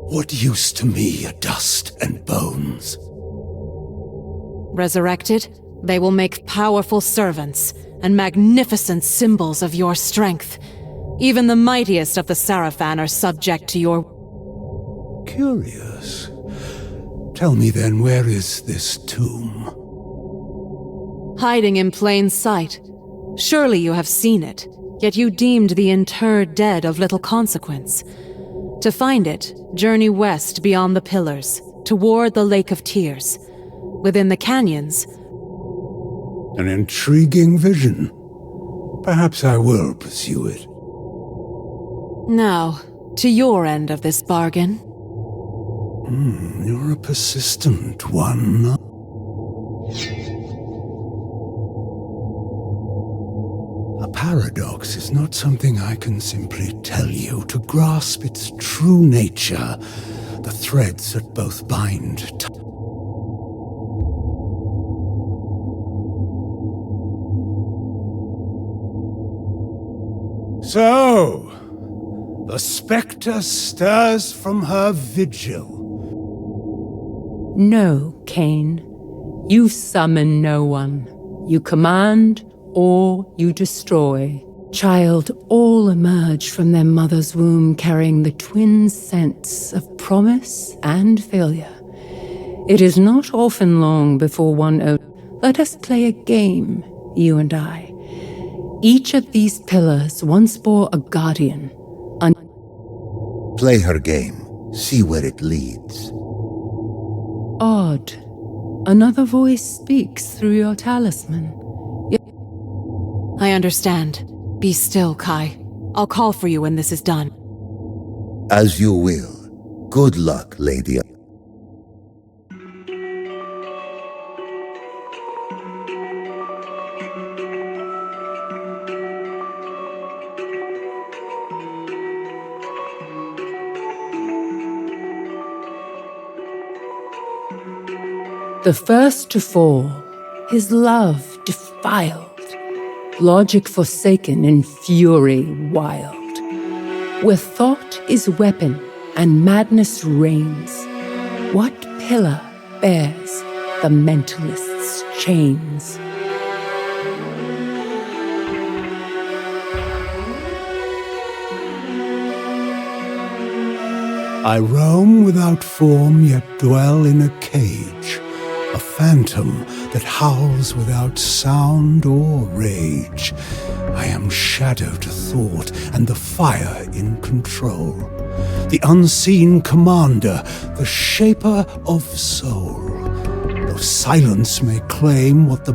S5: What use to me are dust and bones?
S1: Resurrected, they will make powerful servants and magnificent symbols of your strength. Even the mightiest of the Sarafan are subject to your...
S5: Curious. Tell me then, where is this tomb?
S1: Hiding in plain sight. Surely you have seen it, yet you deemed the interred dead of little consequence. To find it, journey west beyond the pillars, toward the Lake of Tears. Within the canyons...
S5: An intriguing vision. Perhaps I will pursue it.
S1: Now, to your end of this bargain.
S5: You're a persistent one. A paradox is not something I can simply tell you. To grasp its true nature, the threads that both bind. So, the spectre stirs from her vigil.
S8: No, Kain. You summon no one. You command or you destroy. Child, all emerge from their mother's womb carrying the twin scents of promise and failure. It is not often long before one Let us play a game, you and I. Each of these pillars once bore a guardian.
S2: Play her game. See where it leads.
S8: Odd. Another voice speaks through your talisman.
S1: I understand. Be still, Kai. I'll call for you when this is done.
S2: As you will. Good luck, lady.
S8: The first to fall, his love defiled, logic forsaken in fury wild. Where thought is weapon and madness reigns, what pillar bears the mentalist's chains?
S5: I roam without form, yet dwell in a cage. A phantom that howls without sound or rage. I am shadow to thought and the fire in control. The unseen commander, the shaper of soul. Though silence may claim what the...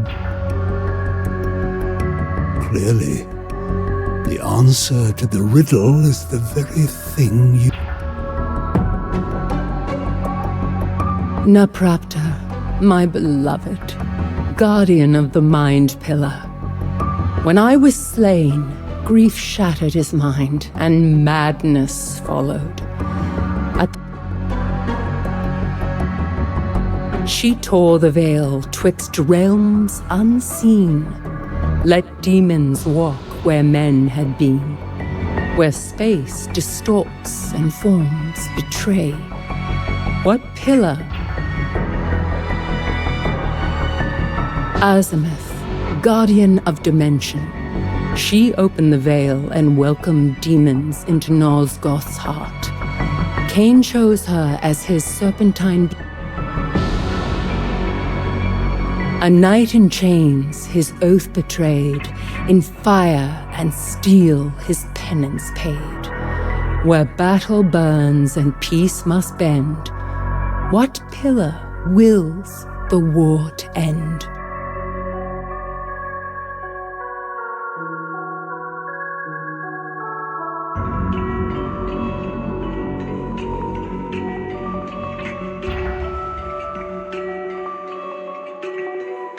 S5: Clearly, the answer to the riddle is the very thing you...
S8: Naprapta, my beloved, guardian of the mind pillar. When I was slain, grief shattered his mind, and madness followed. She tore the veil twixt realms unseen. Let demons walk where men had been, where space distorts and forms betray. What pillar? Azimuth, guardian of dimension. She opened the veil and welcomed demons into Nosgoth's heart. Kain chose her as his serpentine. A knight in chains, his oath betrayed. In fire and steel, his penance paid. Where battle burns and peace must bend, what pillar wills the war to end?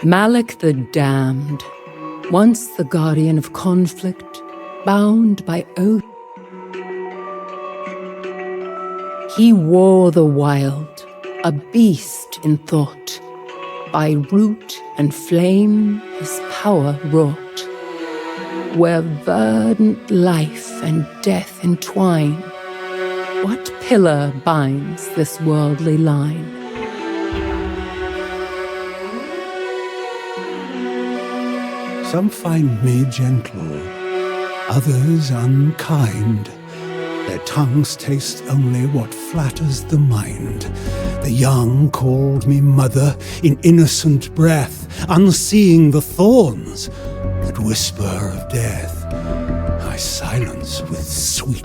S8: Malak the Damned, once the guardian of conflict, bound by oath. He wore the wild, a beast in thought. By root and flame his power wrought. Where verdant life and death entwine, what pillar binds this worldly line?
S5: Some find me gentle, others unkind. Their tongues taste only what flatters the mind. The young called me mother in innocent breath, unseeing the thorns that whisper of death. I silence with sweet.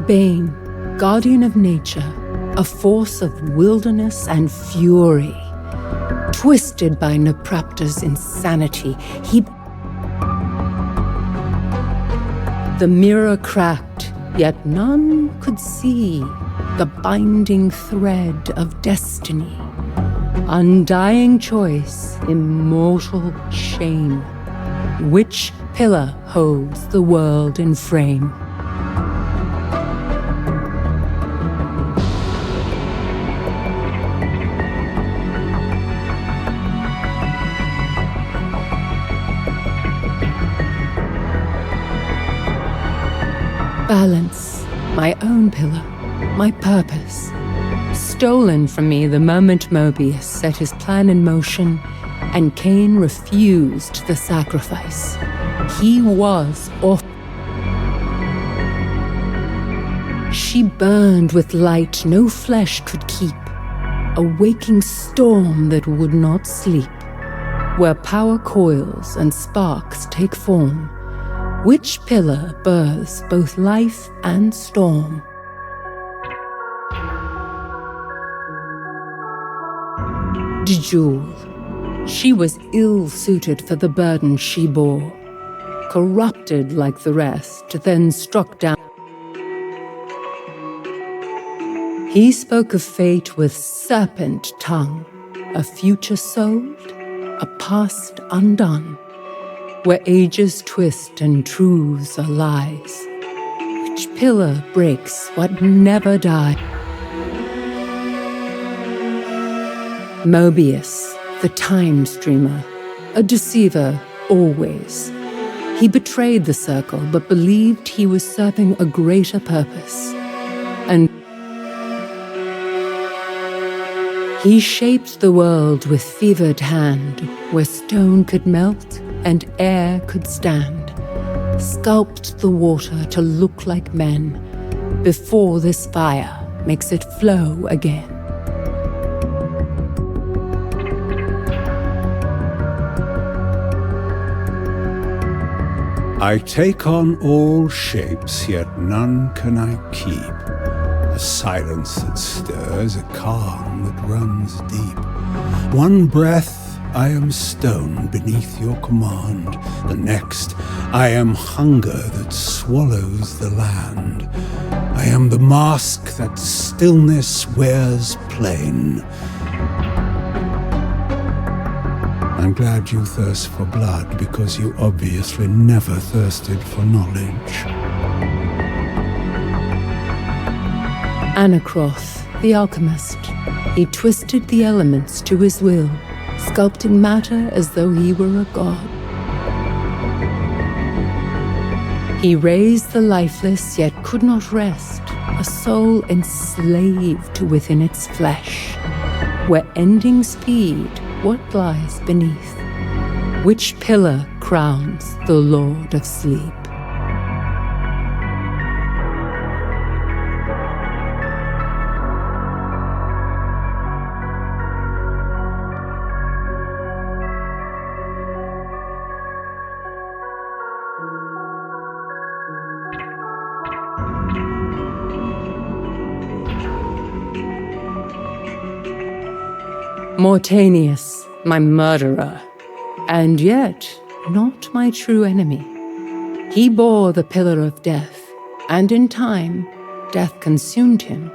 S8: Bane, guardian of nature, a force of wilderness and fury. Twisted by Naprapta's insanity, the mirror cracked, yet none could see the binding thread of destiny. Undying choice, immortal shame. Which pillar holds the world in frame? Balance, my own pillar, my purpose. Stolen from me the moment Mobius set his plan in motion, and Kain refused the sacrifice. He was off. She burned with light no flesh could keep, a waking storm that would not sleep. Where power coils and sparks take form, which pillar births both life and storm? Jewel. She was ill-suited for the burden she bore. Corrupted like the rest, then struck down. He spoke of fate with serpent tongue, a future sold, a past undone. Where ages twist and truths are lies, which pillar breaks what never died? Mobius, the time streamer, a deceiver always. He betrayed the circle, but believed he was serving a greater purpose. And he shaped the world with fevered hand, where stone could melt and air could stand, sculpt the water to look like men, before this fire makes it flow again.
S5: I take on all shapes, yet none can I keep. A silence that stirs, a calm that runs deep. One breath I am stone beneath your command. The next, I am hunger that swallows the land. I am the mask that stillness wears plain. I'm glad you thirst for blood, because you obviously never thirsted for knowledge.
S8: Anacroth, the alchemist. He twisted the elements to his will, sculpting matter as though he were a god. He raised the lifeless, yet could not rest, a soul enslaved within its flesh. Where endings feed, what lies beneath? Which pillar crowns the Lord of Sleep? Mortanius, my murderer, and yet not my true enemy. He bore the pillar of death, and in time, death consumed him.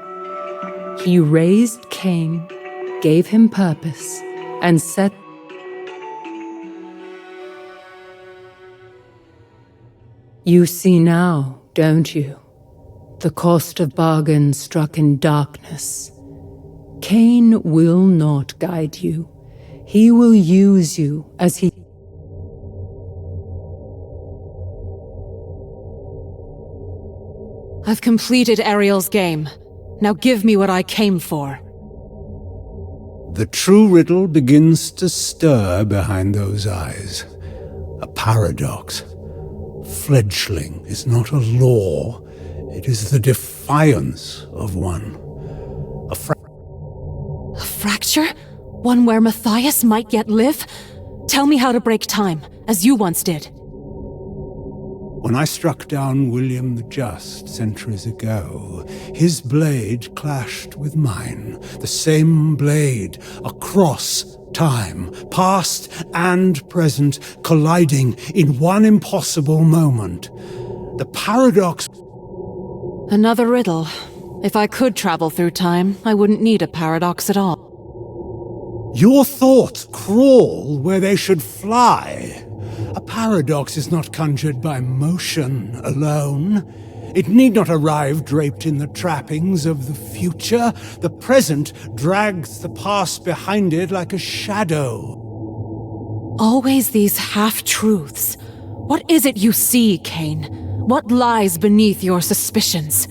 S8: He raised Kain, gave him purpose, and set. You see now, don't you? The cost of bargain struck in darkness. Kain will not guide you. He will use you as he...
S1: I've completed Ariel's game. Now give me what I came for.
S5: The true riddle begins to stir behind those eyes. A paradox. Fledgling is not a law. It is the defiance of one.
S1: A fracture? One where Matthias might yet live? Tell me how to break time, as you once did.
S5: When I struck down William the Just centuries ago, his blade clashed with mine. The same blade, across time, past and present, colliding in one impossible moment. The paradox...
S1: Another riddle. If I could travel through time, I wouldn't need a paradox at all.
S5: Your thoughts crawl where they should fly. A paradox is not conjured by motion alone. It need not arrive draped in the trappings of the future. The present drags the past behind it like a shadow.
S1: Always these half-truths. What is it you see, Kain? What lies beneath your suspicions?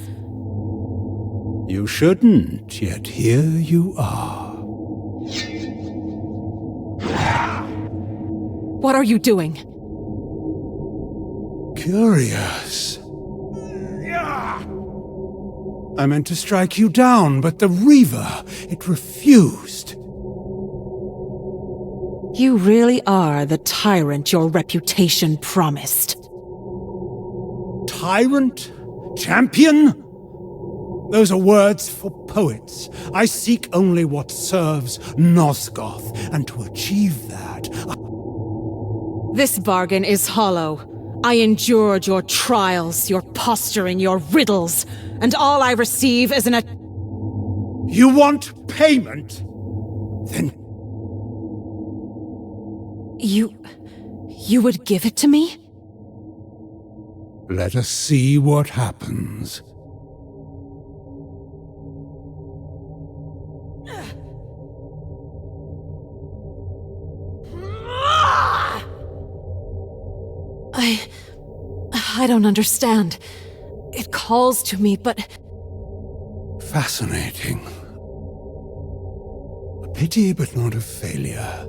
S5: You shouldn't, yet here you are.
S1: What are you doing?
S5: Curious. I meant to strike you down, but the Reaver, it refused.
S1: You really are the tyrant your reputation promised.
S5: Tyrant? Champion? Those are words for poets. I seek only what serves Nosgoth, and to achieve that...
S1: This bargain is hollow. I endured your trials, your posturing, your riddles, and all I receive is
S5: You want payment? Then...
S1: You would give it to me?
S5: Let us see what happens.
S1: I don't understand. It calls to me, but...
S5: Fascinating. A pity, but not a failure.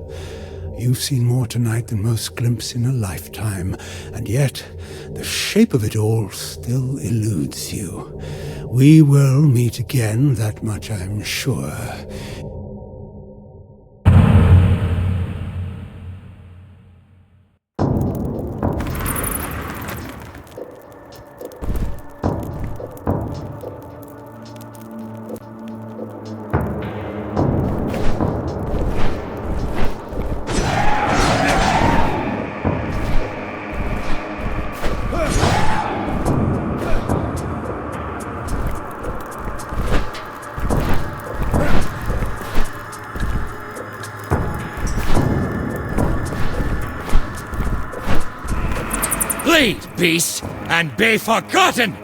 S5: You've seen more tonight than most glimpse in a lifetime, and yet the shape of it all still eludes you. We will meet again, that much I'm sure.
S6: Bleed, beast, and be forgotten!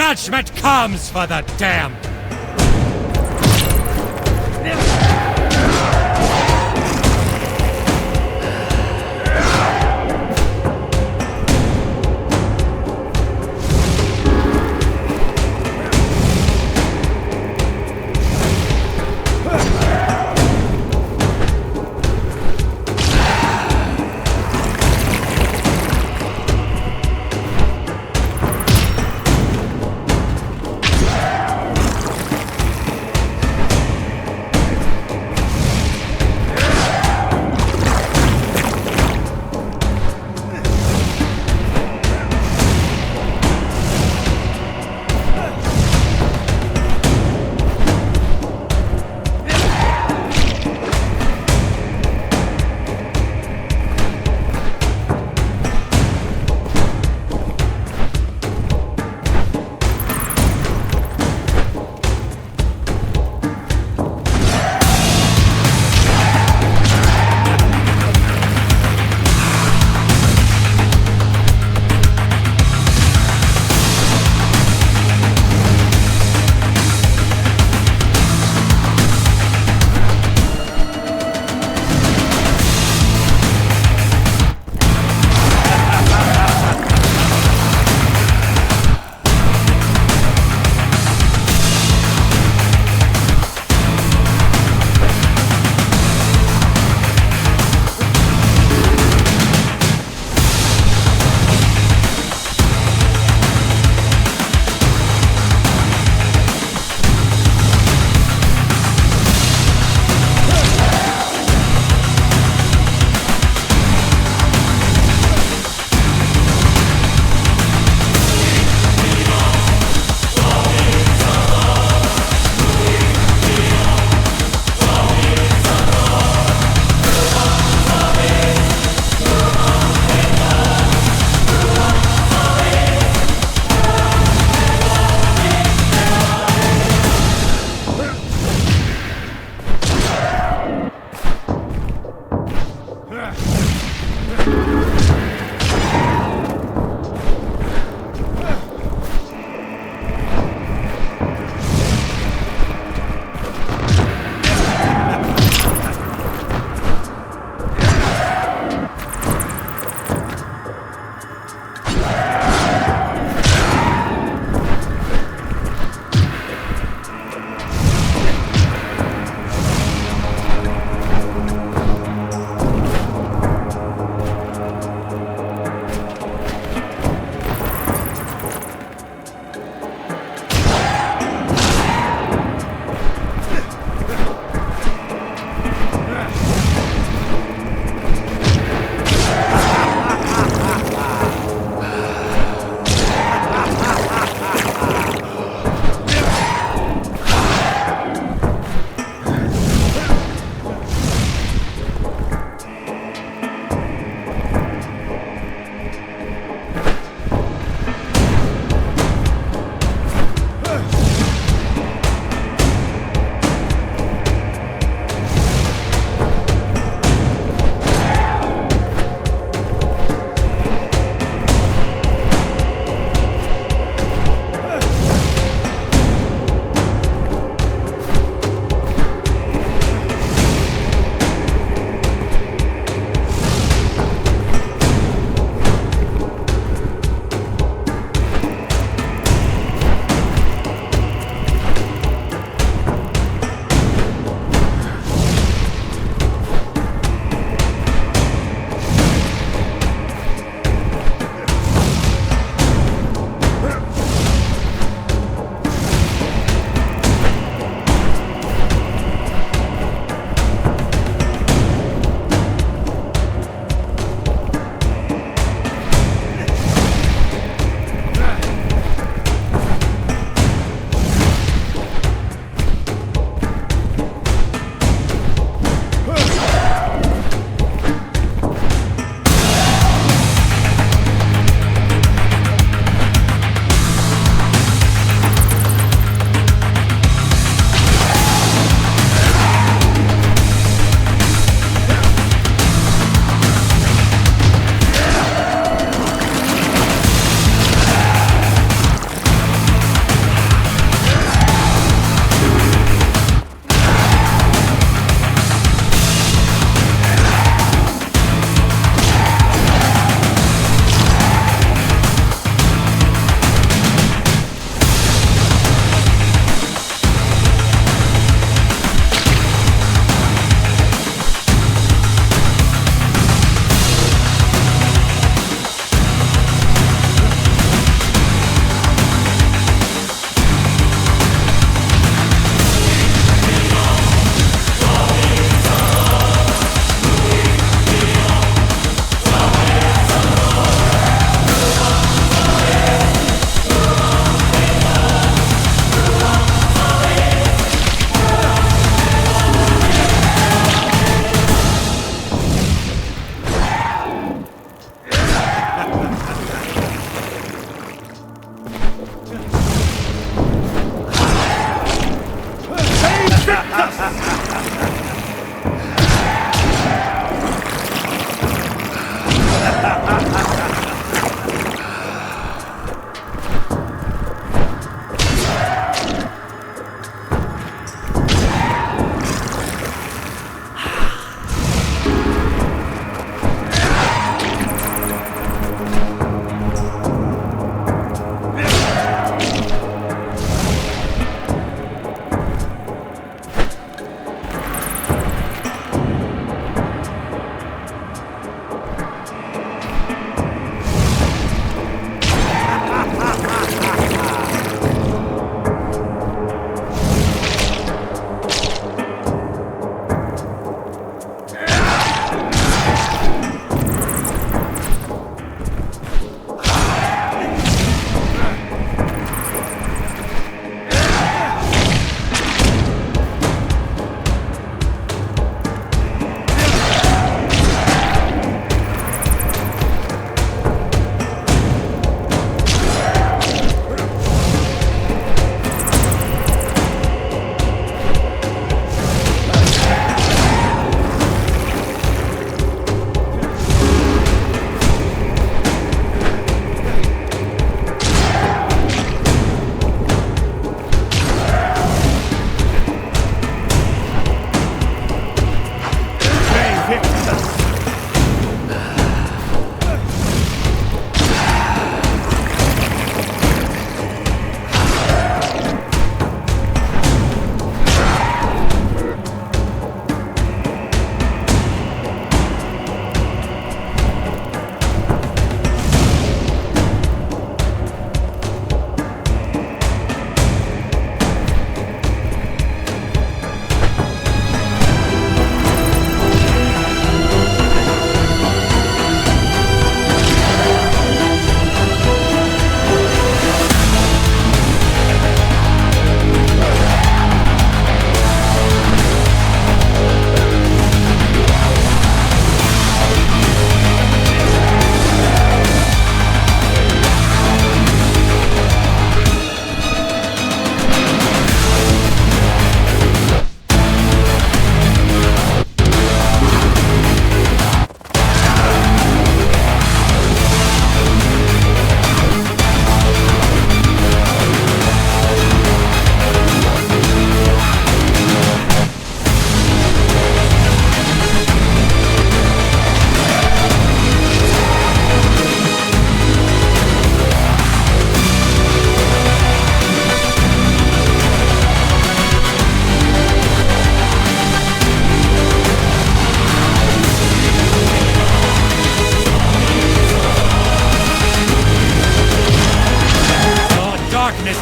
S6: Judgment comes for the damned!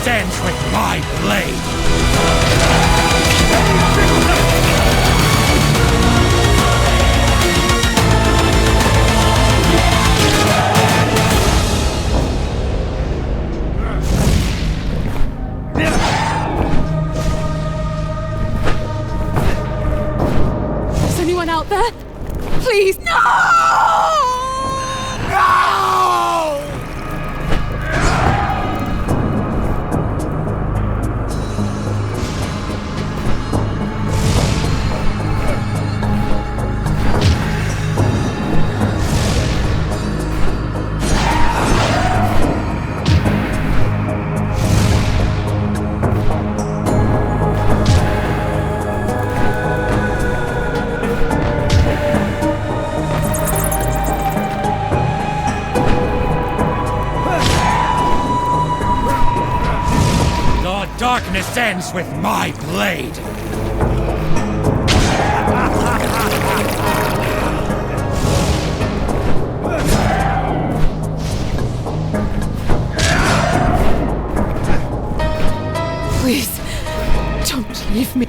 S6: ends with my blade!
S1: Is anyone out there? Please, no!
S6: Darkness ends with my blade!
S1: Please, don't leave me.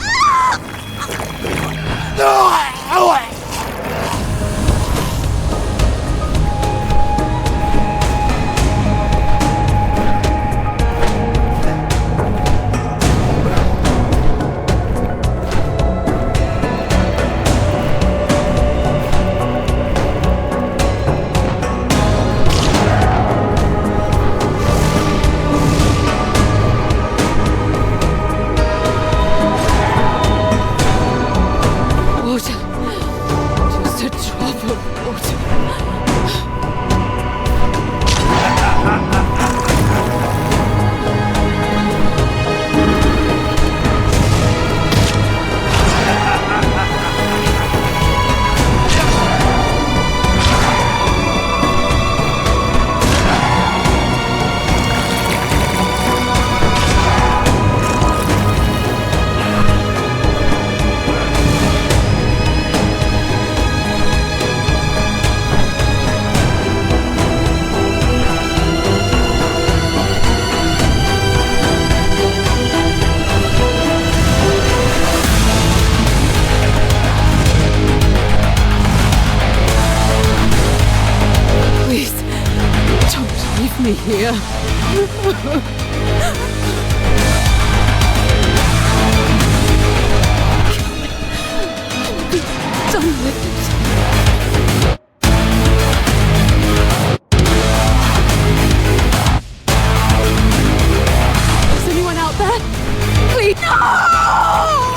S1: here. Done with it. Is anyone out there? Please, no!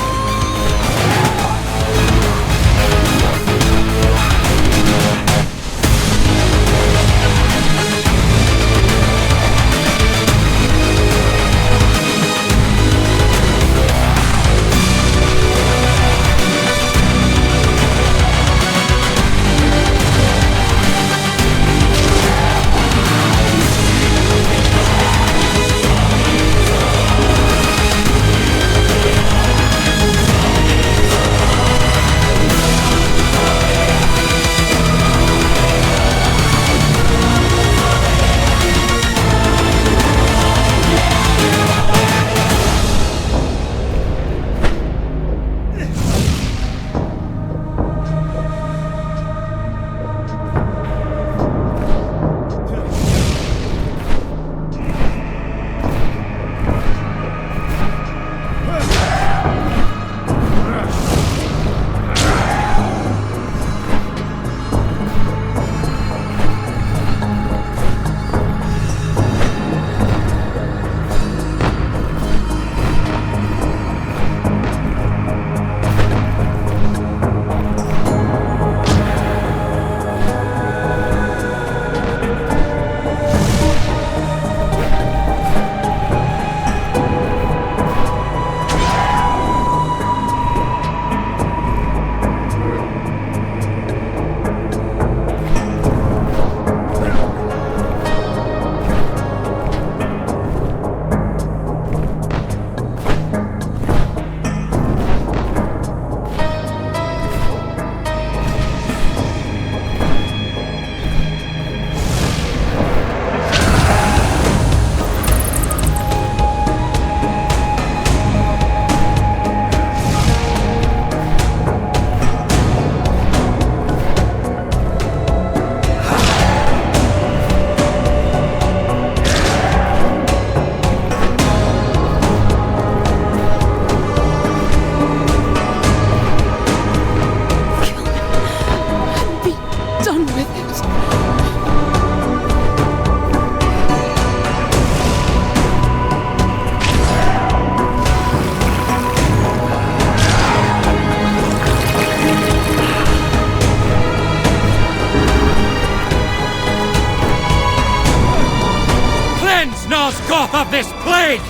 S6: Northgoth of this plague!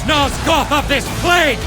S6: Northgoth of this plague!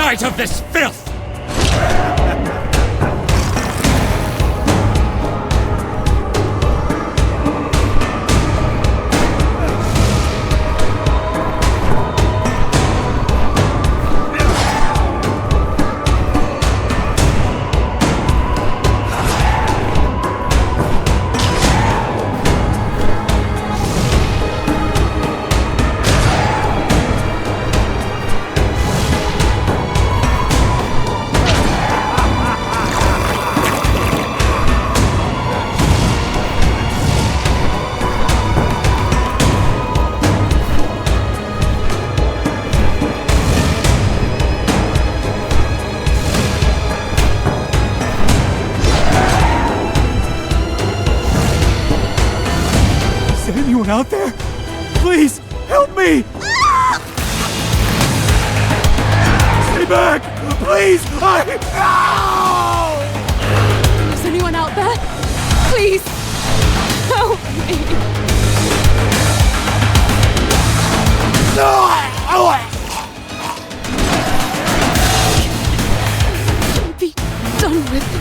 S6: sight of this filth!
S3: Out there? Please, help me! Stay back! Please!
S1: Is anyone out there? Please! Help me! Be done with it.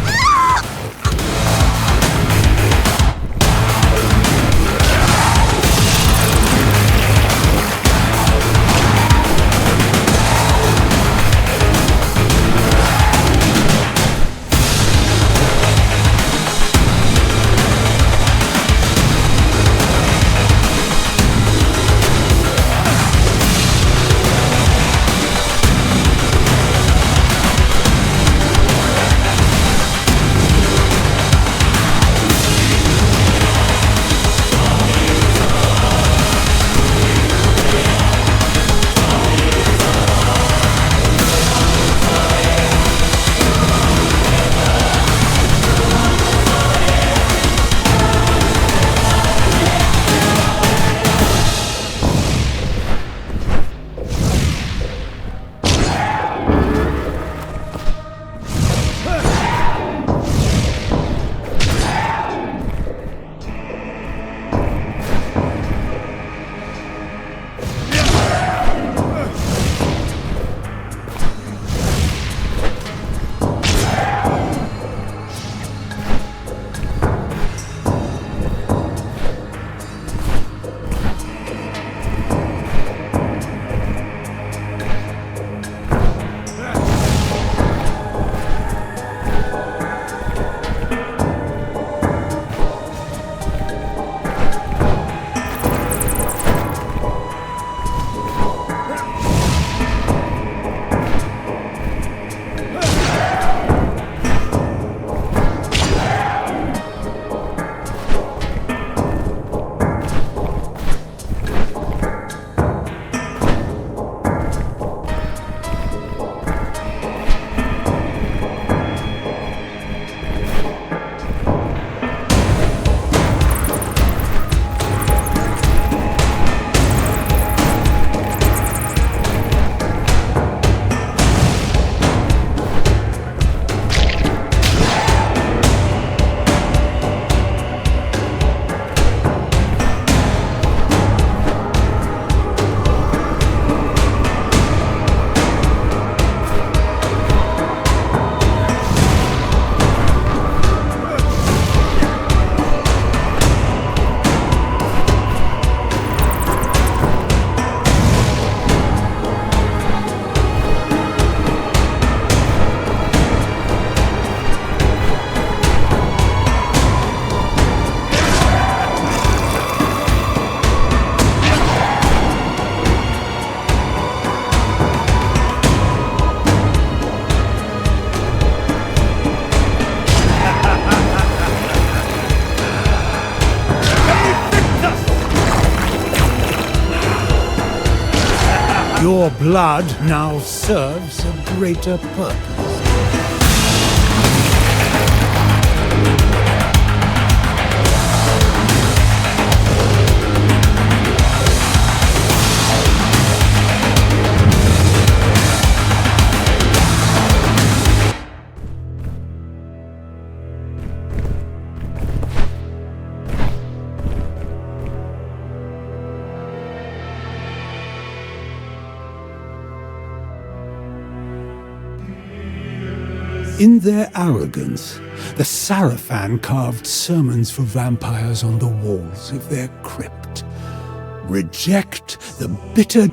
S4: Your blood now serves a greater purpose.
S5: In their arrogance, the Sarafan carved sermons for vampires on the walls of their crypt. Reject the bitter...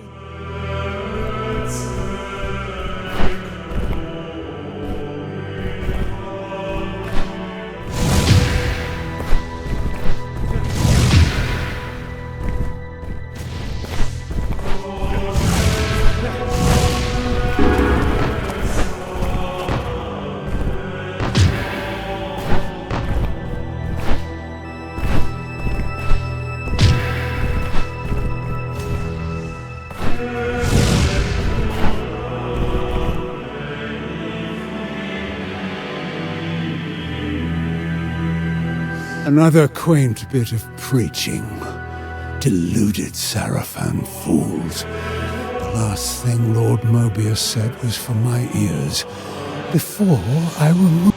S5: Another quaint bit of preaching. Deluded Sarafan fools. The last thing Lord Mobius said was for my ears. Before I removed...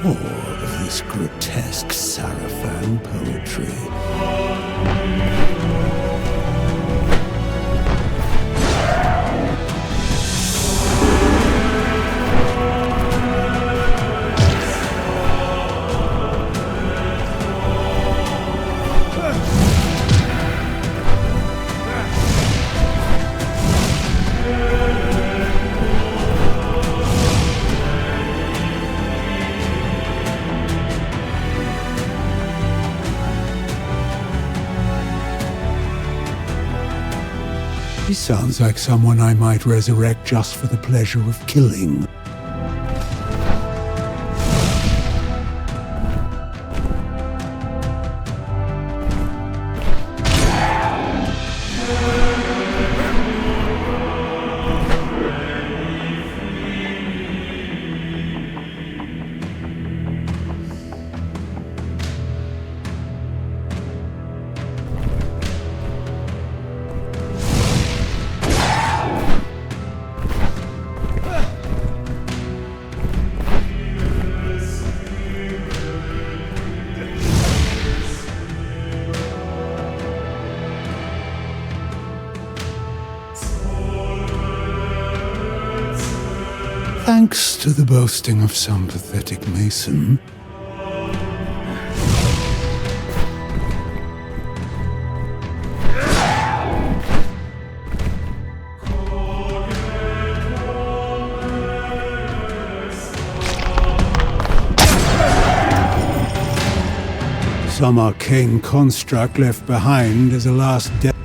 S5: More of this grotesque Sarafan poetry. He sounds like someone I might resurrect just for the pleasure of killing. Thanks to the boasting of some pathetic mason. Some arcane construct left behind as a last death.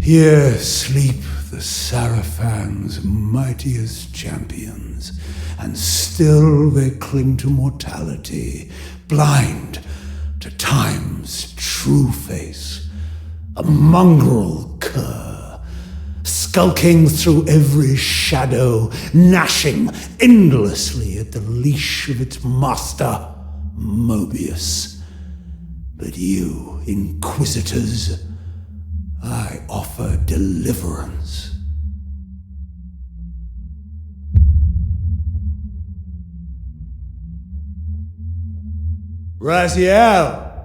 S5: Here sleep the Saraphan's mightiest champions, and still they cling to mortality, blind to time's true face, a mongrel cur, skulking through every shadow, gnashing endlessly at the leash of its master, Mobius. But you, Inquisitors, I offer deliverance. Raziel,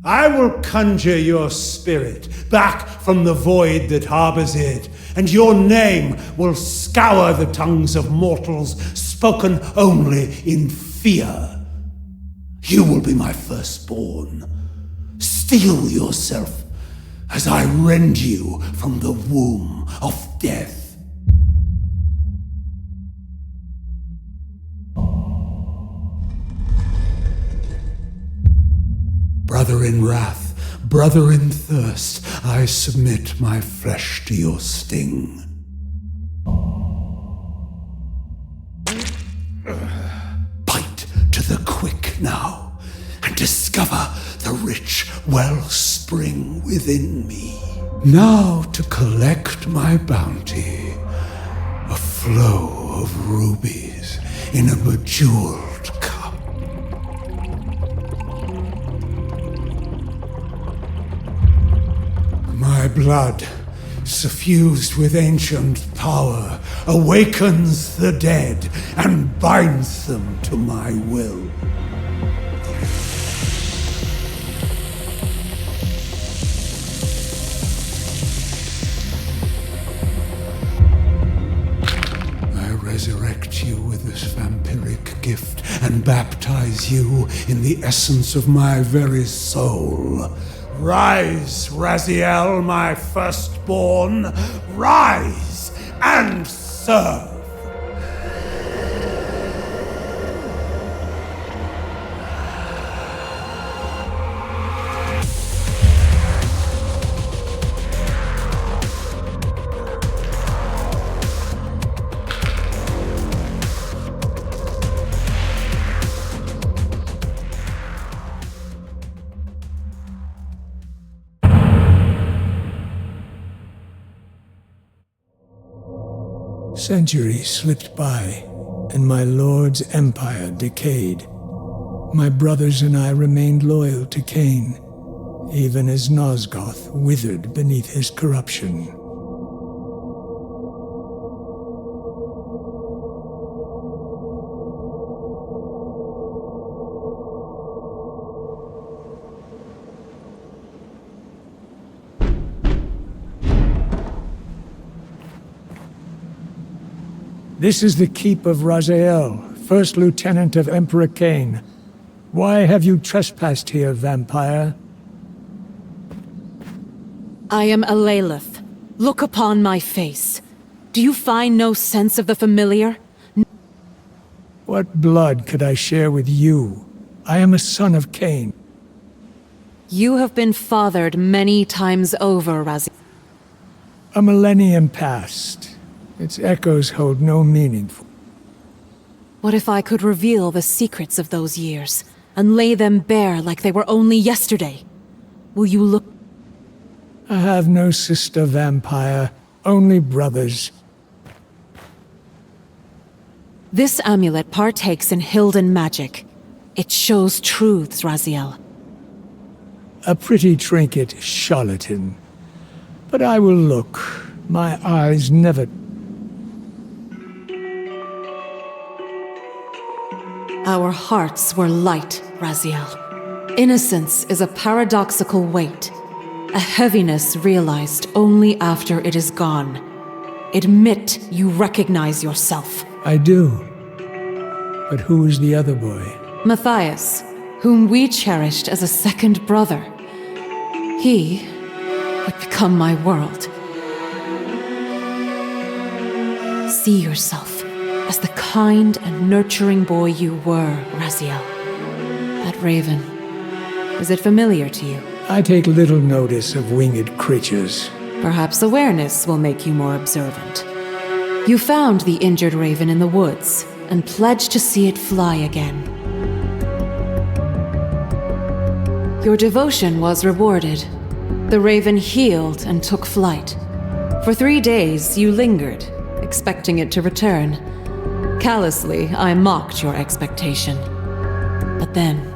S5: I will conjure your spirit back from the void that harbors it, and your name will scour the tongues of mortals, spoken only in fear. You will be my firstborn. Steel yourself as I rend you from the womb of death. Brother in wrath, brother in thirst, I submit my flesh to your sting. Bite to the quick now, and discover the rich wellspring within me. Now to collect my bounty, a flow of rubies in a bejeweled cup. My blood, suffused with ancient power, awakens the dead and binds them to my will. I resurrect you with this vampiric gift and baptize you in the essence of my very soul. Rise, Raziel, my firstborn, rise and serve!
S4: Centuries slipped by, and my lord's empire decayed. My brothers and I remained loyal to Kain, even as Nosgoth withered beneath his corruption. This is the keep of Raziel, First Lieutenant of Emperor Kain. Why have you trespassed here, vampire?
S1: I am Alalith. Look upon my face. Do you find no sense of the familiar?
S4: What blood could I share with you? I am a son of Kain.
S1: You have been fathered many times over, Raziel.
S4: A millennium passed. Its echoes hold no meaning.
S1: What if I could reveal the secrets of those years, and lay them bare like they were only yesterday? Will you look—
S4: I have no sister vampire, only brothers.
S1: This amulet partakes in Hilden magic. It shows truths, Raziel.
S4: A pretty trinket, charlatan. But I will look. My eyes never—
S1: Our hearts were light, Raziel. Innocence is a paradoxical weight, a heaviness realized only after it is gone. Admit you recognize yourself.
S4: I do. But who is the other boy?
S1: Matthias, whom we cherished as a second brother. He would become my world. See yourself as the kind and nurturing boy you were, Raziel. That raven, is it familiar to you?
S4: I take little notice of winged creatures.
S1: Perhaps awareness will make you more observant. You found the injured raven in the woods and pledged to see it fly again. Your devotion was rewarded. The raven healed and took flight. For 3 days, you lingered, expecting it to return. Callously, I mocked your expectation. But then...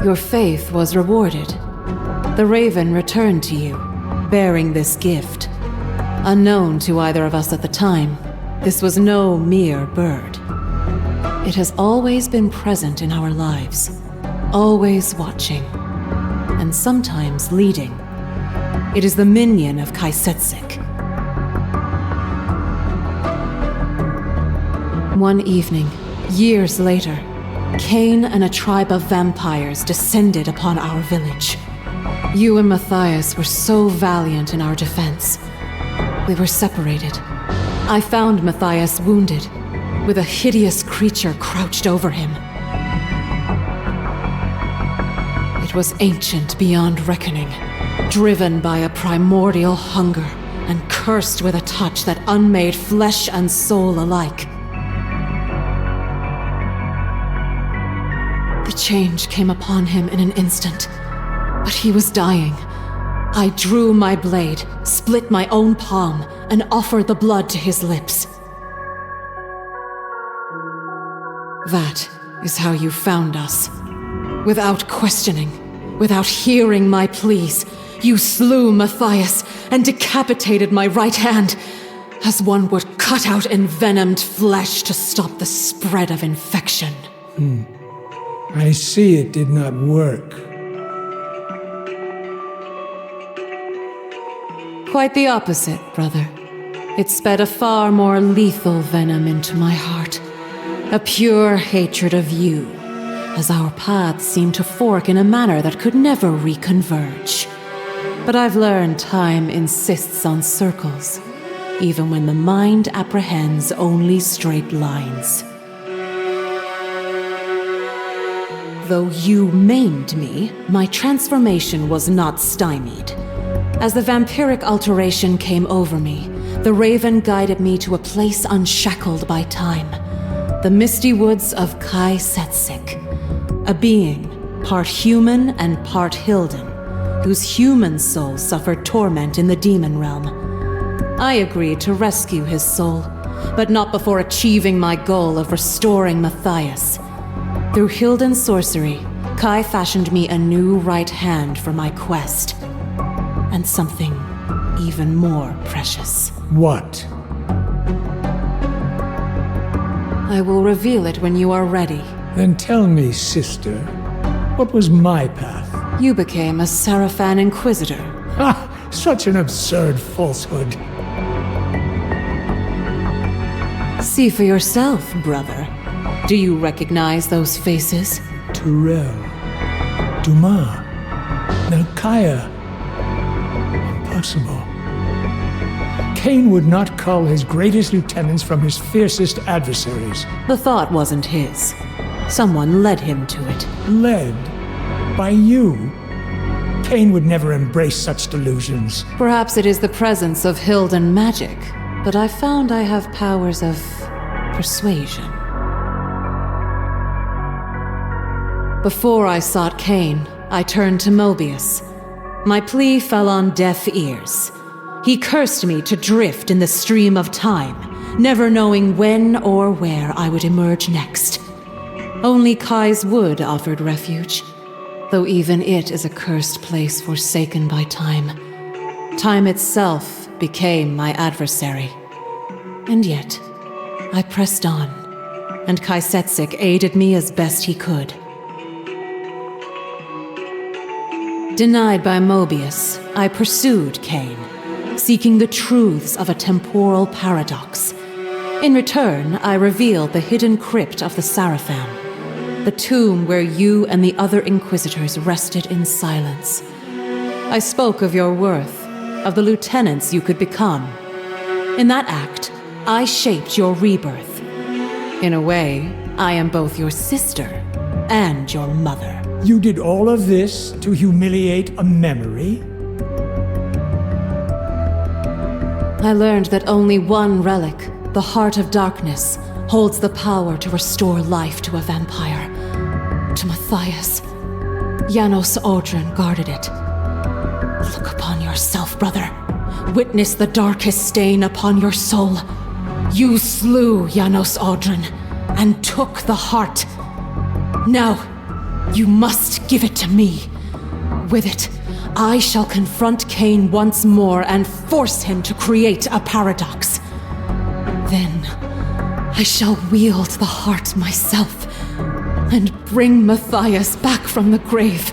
S1: your faith was rewarded. The raven returned to you, bearing this gift. Unknown to either of us at the time, this was no mere bird. It has always been present in our lives, always watching, and sometimes leading. It is the minion of Kain. One evening, years later, Kain and a tribe of vampires descended upon our village. You and Matthias were so valiant in our defense. We were separated. I found Matthias wounded, with a hideous creature crouched over him. It was ancient beyond reckoning, driven by a primordial hunger, and cursed with a touch that unmade flesh and soul alike. The change came upon him in an instant, but he was dying. I drew my blade, split my own palm, and offered the blood to his lips. That is how you found us. Without questioning, without hearing my pleas, you slew Matthias and decapitated my right hand, as one would cut out envenomed flesh to stop the spread of infection.
S4: I see it did not work.
S1: Quite the opposite, brother. It sped a far more lethal venom into my heart. A pure hatred of you, as our paths seemed to fork in a manner that could never reconverge. But I've learned time insists on circles, even when the mind apprehends only straight lines. Though you maimed me, my transformation was not stymied. As the vampiric alteration came over me, the raven guided me to a place unshackled by time. The misty woods of Kain, a being, part human and part Hilden, whose human soul suffered torment in the demon realm. I agreed to rescue his soul, but not before achieving my goal of restoring Matthias. Through Hilden's sorcery, Kain fashioned me a new right hand for my quest. And something even more precious.
S4: What?
S1: I will reveal it when you are ready.
S4: Then tell me, sister, what was my path?
S1: You became a Sarafan Inquisitor.
S4: Ha! Such an absurd falsehood.
S1: See for yourself, brother. Do you recognize those faces?
S4: Turel, Dumas, Melchiah. Impossible. Kain would not cull his greatest lieutenants from his fiercest adversaries.
S1: The thought wasn't his. Someone led him to it.
S4: Led? By you? Kain would never embrace such delusions.
S1: Perhaps it is the presence of Hilden magic, but I found I have powers of persuasion. Before I sought Kain, I turned to Mobius. My plea fell on deaf ears. He cursed me to drift in the stream of time, never knowing when or where I would emerge next. Only Kai's Wood offered refuge, though even it is a cursed place forsaken by time. Time itself became my adversary. And yet, I pressed on, and Kain aided me as best he could. Denied by Mobius, I pursued Kain, seeking the truths of a temporal paradox. In return, I revealed the hidden crypt of the Sarafan, the tomb where you and the other Inquisitors rested in silence. I spoke of your worth, of the lieutenants you could become. In that act, I shaped your rebirth. In a way, I am both your sister and your mother.
S4: You did all of this to humiliate a memory?
S1: I learned that only one relic, the Heart of Darkness, holds the power to restore life to a vampire. To Matthias. Janos Audron guarded it. Look upon yourself, brother. Witness the darkest stain upon your soul. You slew Janos Audron and took the heart. Now, you must give it to me. With it, I shall confront Kain once more and force him to create a paradox. Then, I shall wield the heart myself and bring Matthias back from the grave.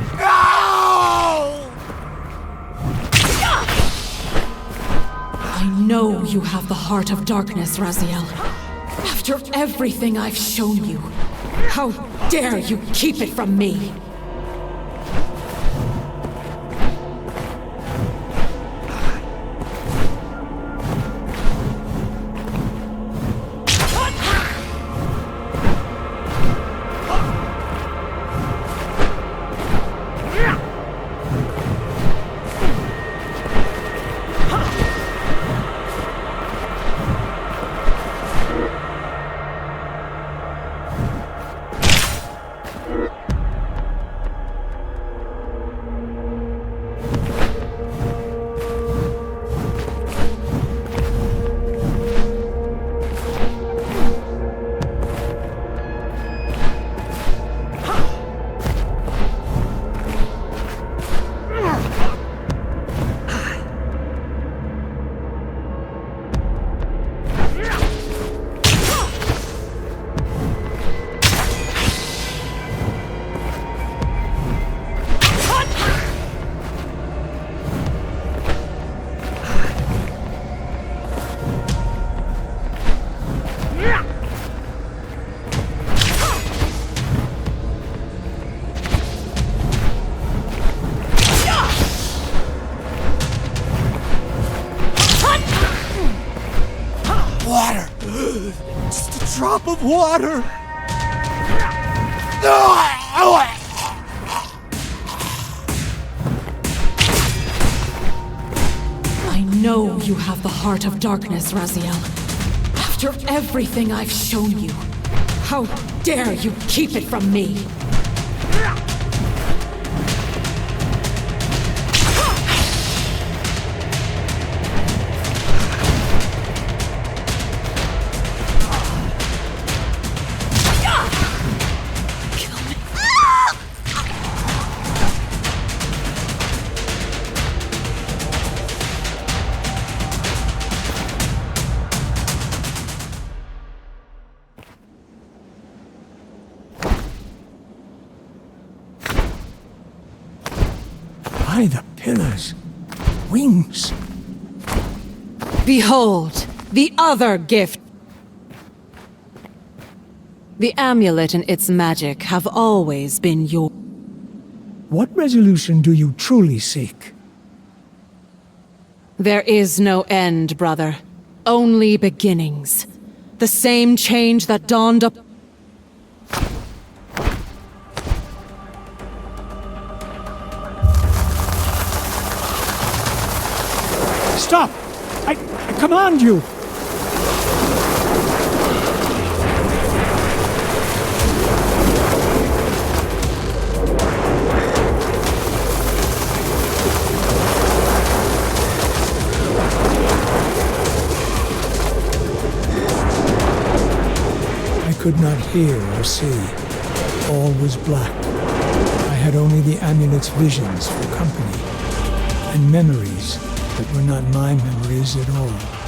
S4: Water! No!
S1: I know you have the Heart of Darkness, Raziel. After everything I've shown you, how dare you keep it from me?
S4: Water! Just a drop of water!
S1: I know you have the Heart of Darkness, Raziel. After everything I've shown you, how dare you keep it from me?
S4: By the pillars. Wings.
S1: Behold, the other gift! The amulet and its magic have always been yours.
S4: What resolution do you truly seek?
S1: There is no end, brother. Only beginnings. The same change that dawned up.
S4: Stop! I command you! could not hear or see. All was black. I had only the amulet's visions for company, and memories that were not my memories at all.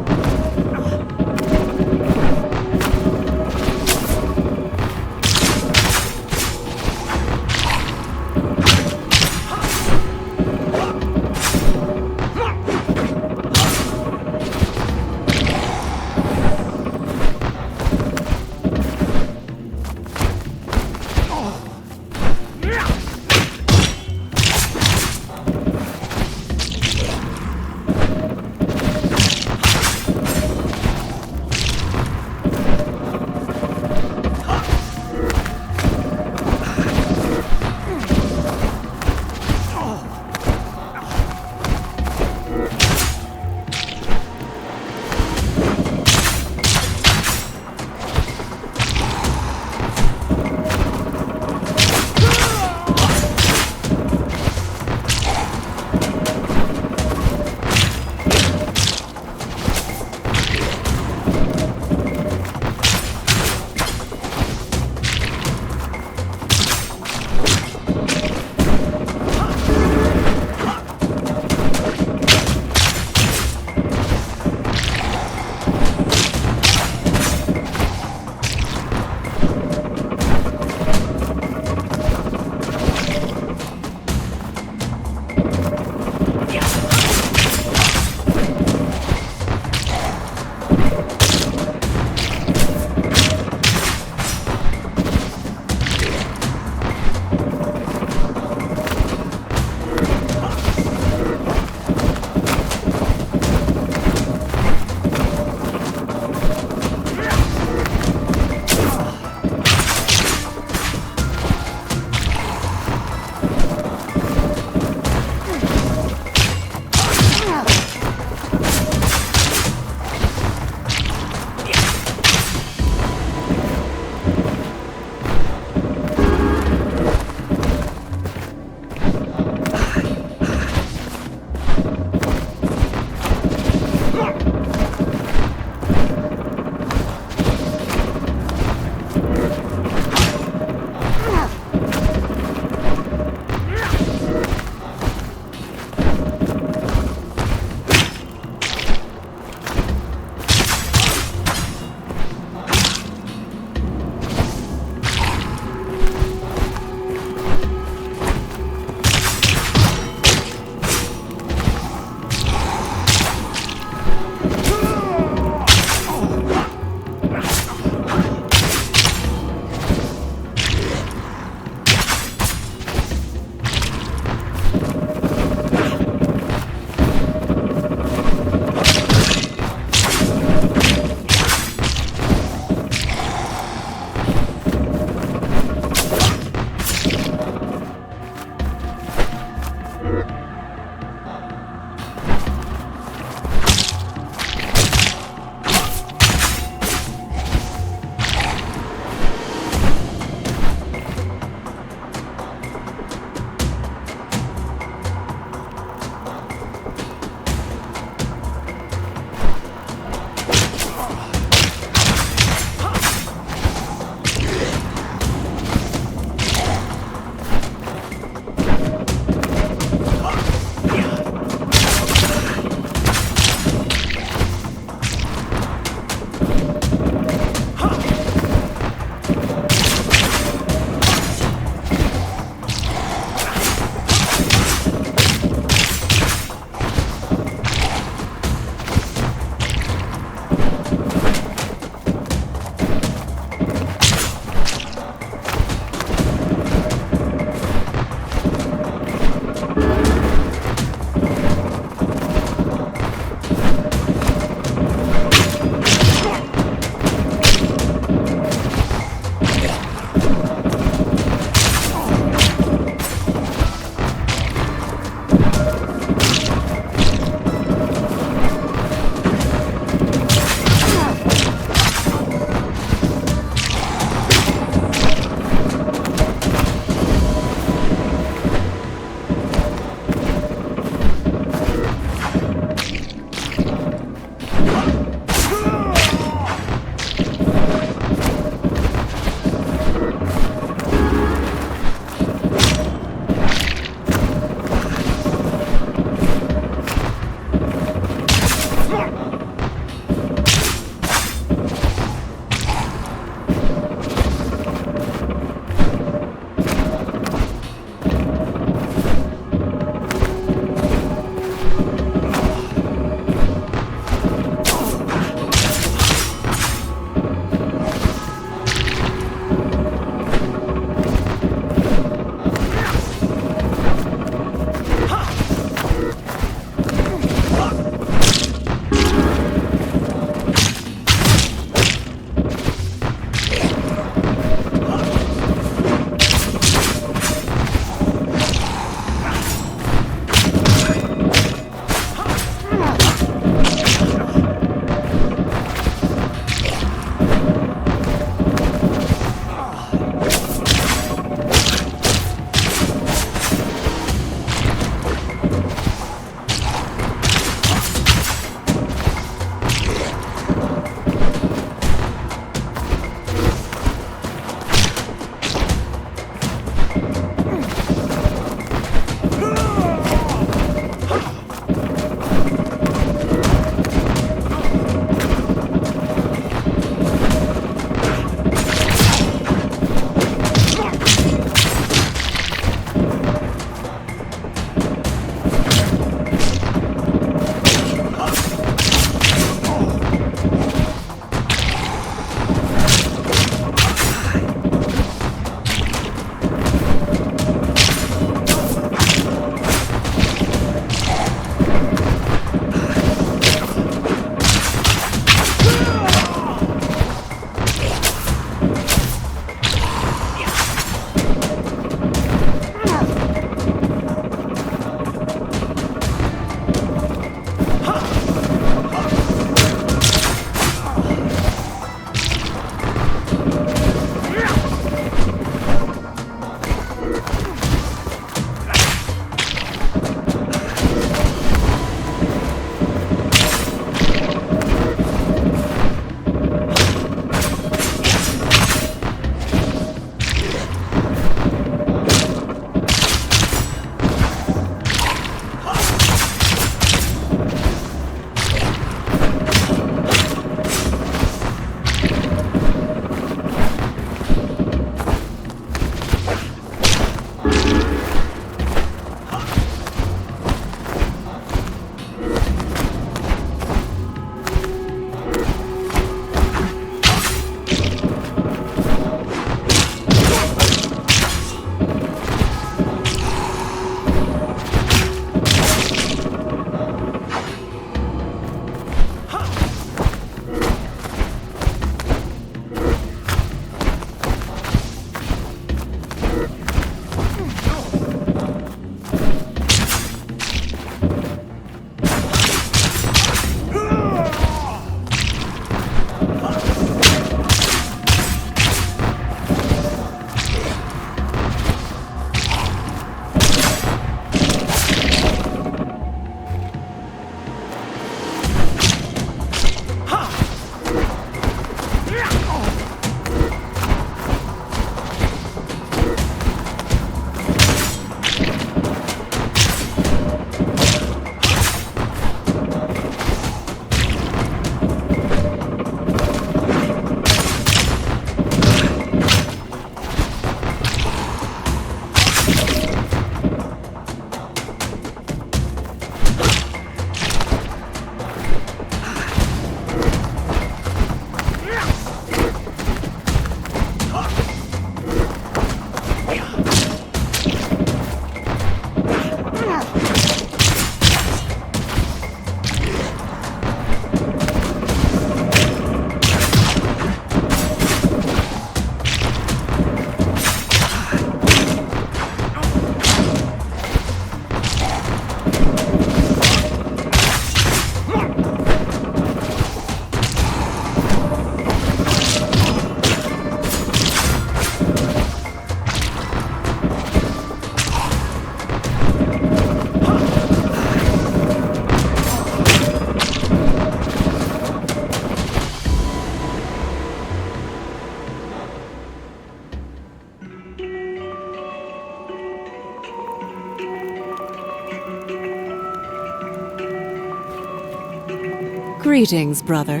S1: Greetings, brother.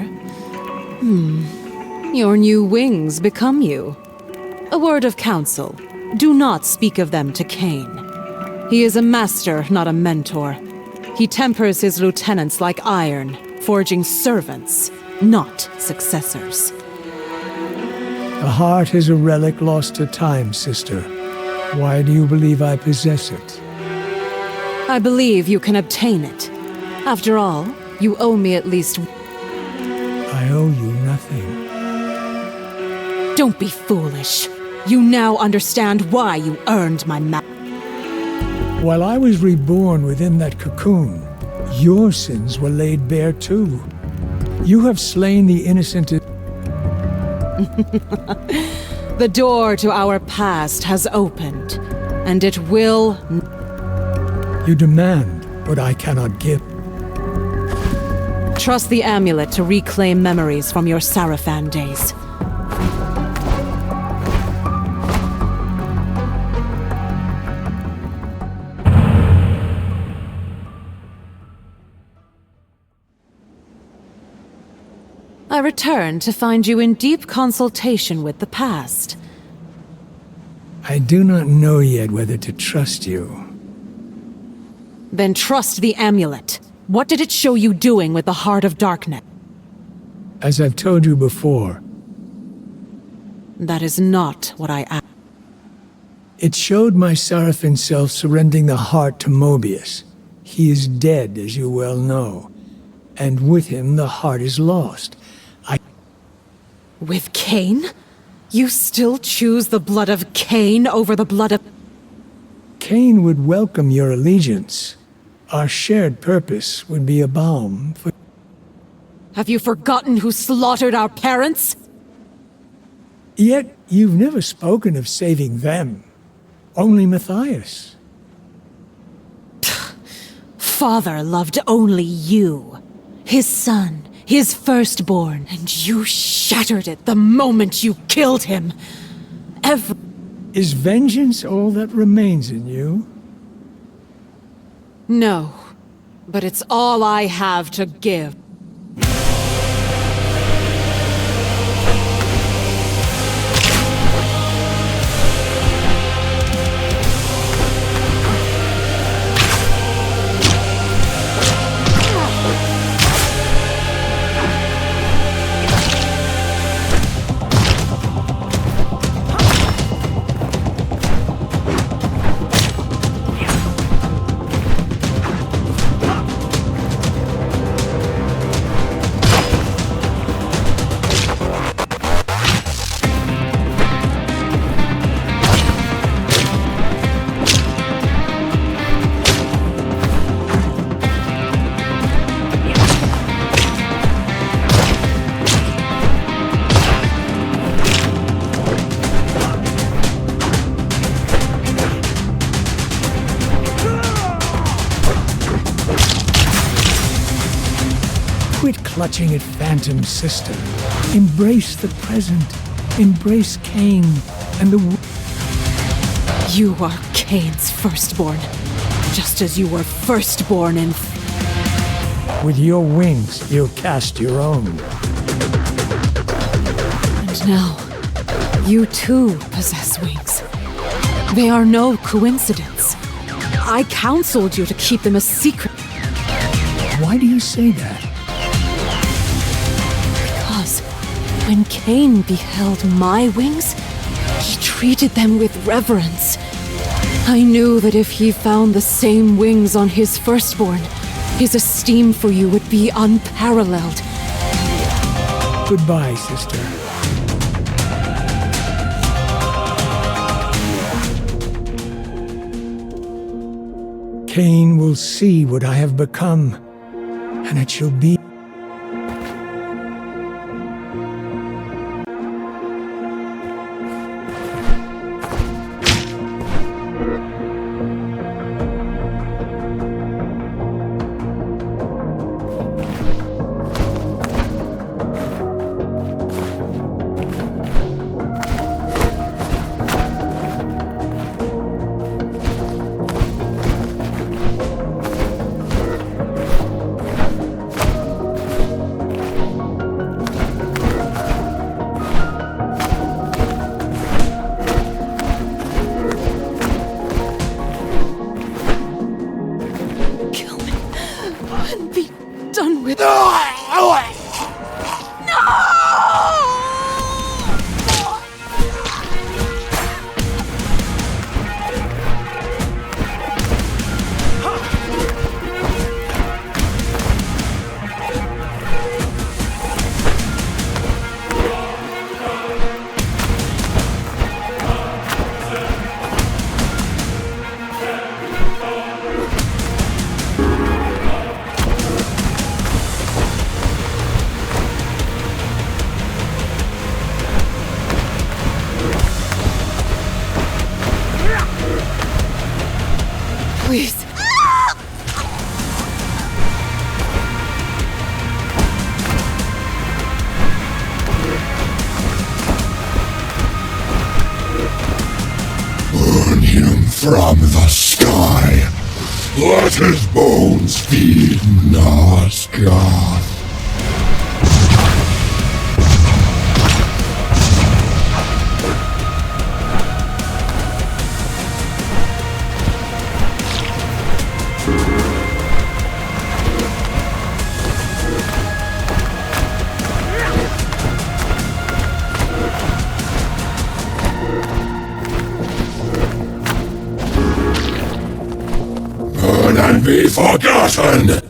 S1: Your new wings become you. A word of counsel. Do not speak of them to Kain. He is a master, not a mentor. He tempers his lieutenants like iron, forging servants, not successors.
S4: The heart is a relic lost to time, sister. Why do you believe I possess it?
S1: I believe you can obtain it. After all, you owe me at least...
S4: I owe you nothing.
S1: Don't be foolish. You now understand why you earned my
S4: While I was reborn within that cocoon, your sins were laid bare too. You have slain the innocent...
S1: The door to our past has opened, and it will...
S4: You demand what I cannot give.
S1: Trust the amulet to reclaim memories from your Sarafan days. I return to find you in deep consultation with the past.
S4: I do not know yet whether to trust you.
S1: Then trust the amulet. What did it show you doing with the Heart of Darkness?
S4: As I've told you before,
S1: That is not what I asked.
S4: it showed my Sarafin self surrendering the heart to Mobius. He is dead, as you well know, and with him the heart is lost.
S1: With Kain? You still choose the blood of Kain over the blood of...
S4: Kain would welcome your allegiance. Our shared purpose would be a balm for...
S1: Have you forgotten who slaughtered our parents?
S4: Yet you've never spoken of saving them. Only Matthias.
S1: Father loved only you. His son, his firstborn, and you shattered it the moment you killed him.
S4: Is vengeance all that remains in you?
S1: No, but it's all I have to give.
S4: Quit clutching at Phantom, sister. Embrace the present. Embrace Kain and the...
S1: You are Kain's firstborn, just as you were firstborn in...
S4: With your wings, you'll cast your own.
S1: And now, you too possess wings. They are no coincidence. I counseled you to keep them a secret.
S4: Why do you say that?
S1: Because when Kain beheld my wings, he treated them with reverence. I knew that if he found the same wings on his firstborn, his esteem for you would be unparalleled.
S4: Goodbye, sister. Kain will see what I have become, and it shall be...
S9: from the sky. Let his bones feed Nosgoth. Burn and be forgotten!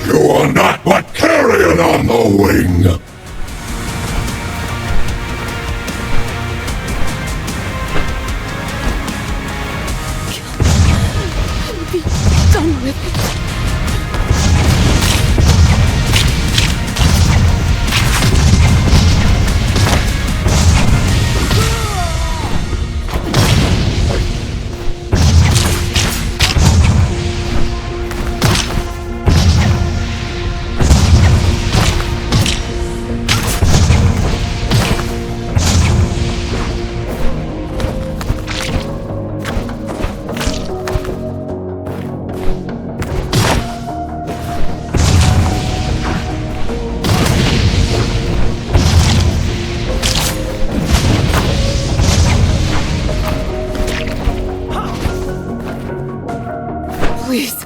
S9: You are not but carrion on the wing!
S1: Be done with it. Please.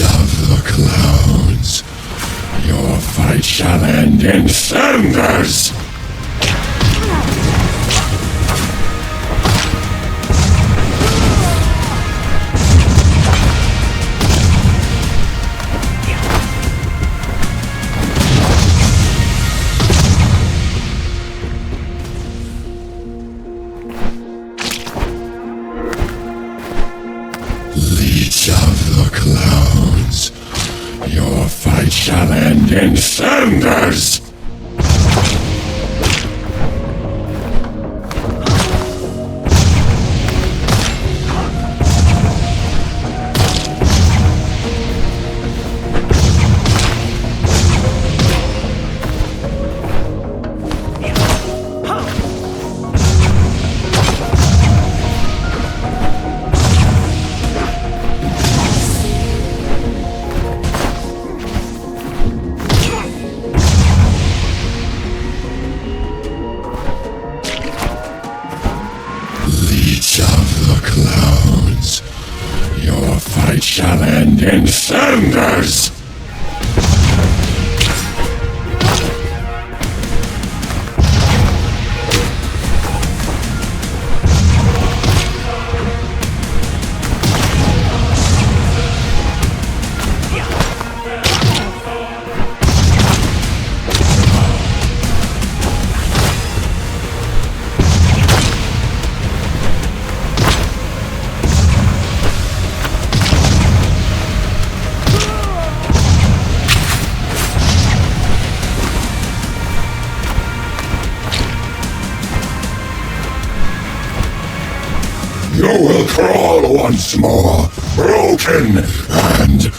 S9: Of the clouds, your fight shall end in cinders! Leech of the clouds, your fight shall end in cinders! traitors! You will crawl once more, broken and burned.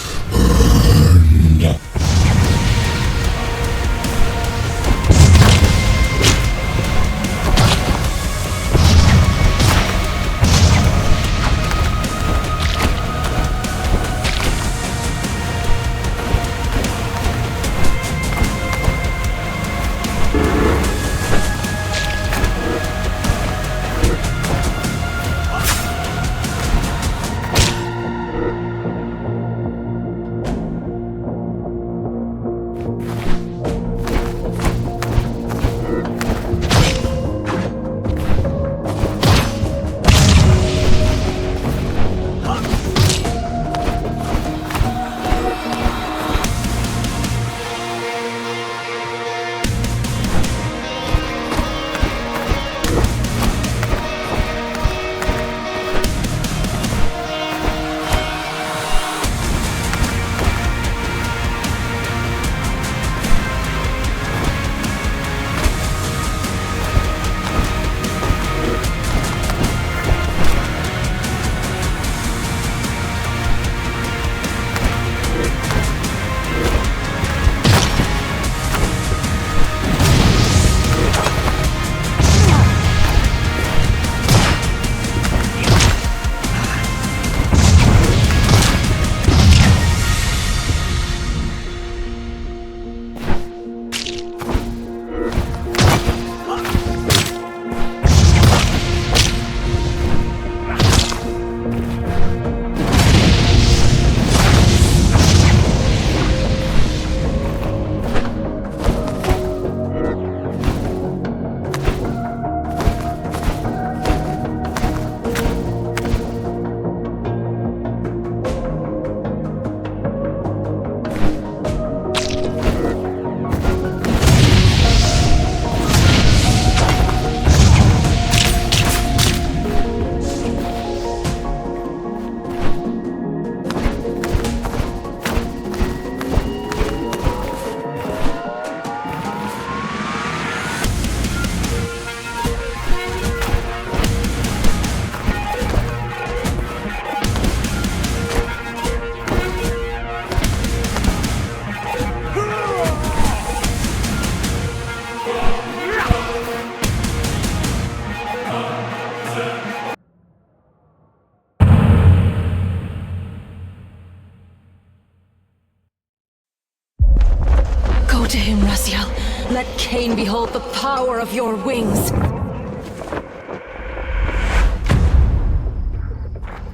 S1: To him, Raziel. Let Kain behold the power of your wings.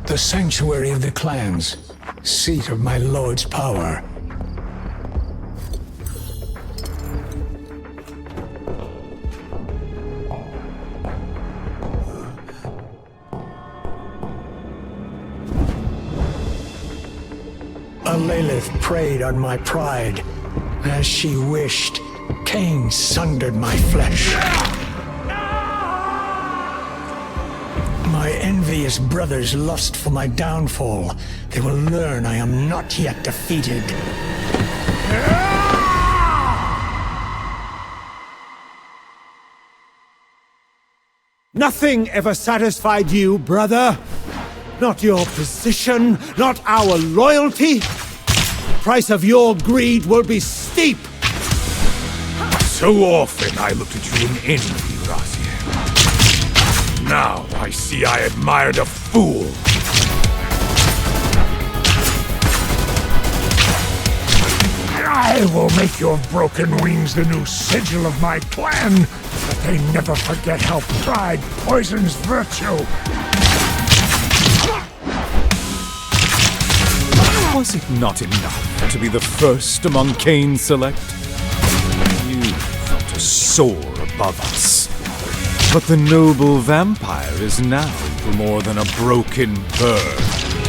S4: The sanctuary of the clans, seat of my lord's power. Lilith preyed on my pride. As she wished, Kain sundered my flesh. My envious brothers lust for my downfall. They will learn I am not yet defeated.
S10: Nothing ever satisfied you, brother. Not your position, not our loyalty. The price of your greed will be steep.
S3: So often I looked at you in envy, Raziel. Now I see I admired a fool.
S4: I will make your broken wings the new sigil of my clan, that they never forget how pride poisons virtue.
S3: Was it not enough enough to be the first among Kain's select? You thought to soar above us. But the noble vampire is now little more than a broken bird.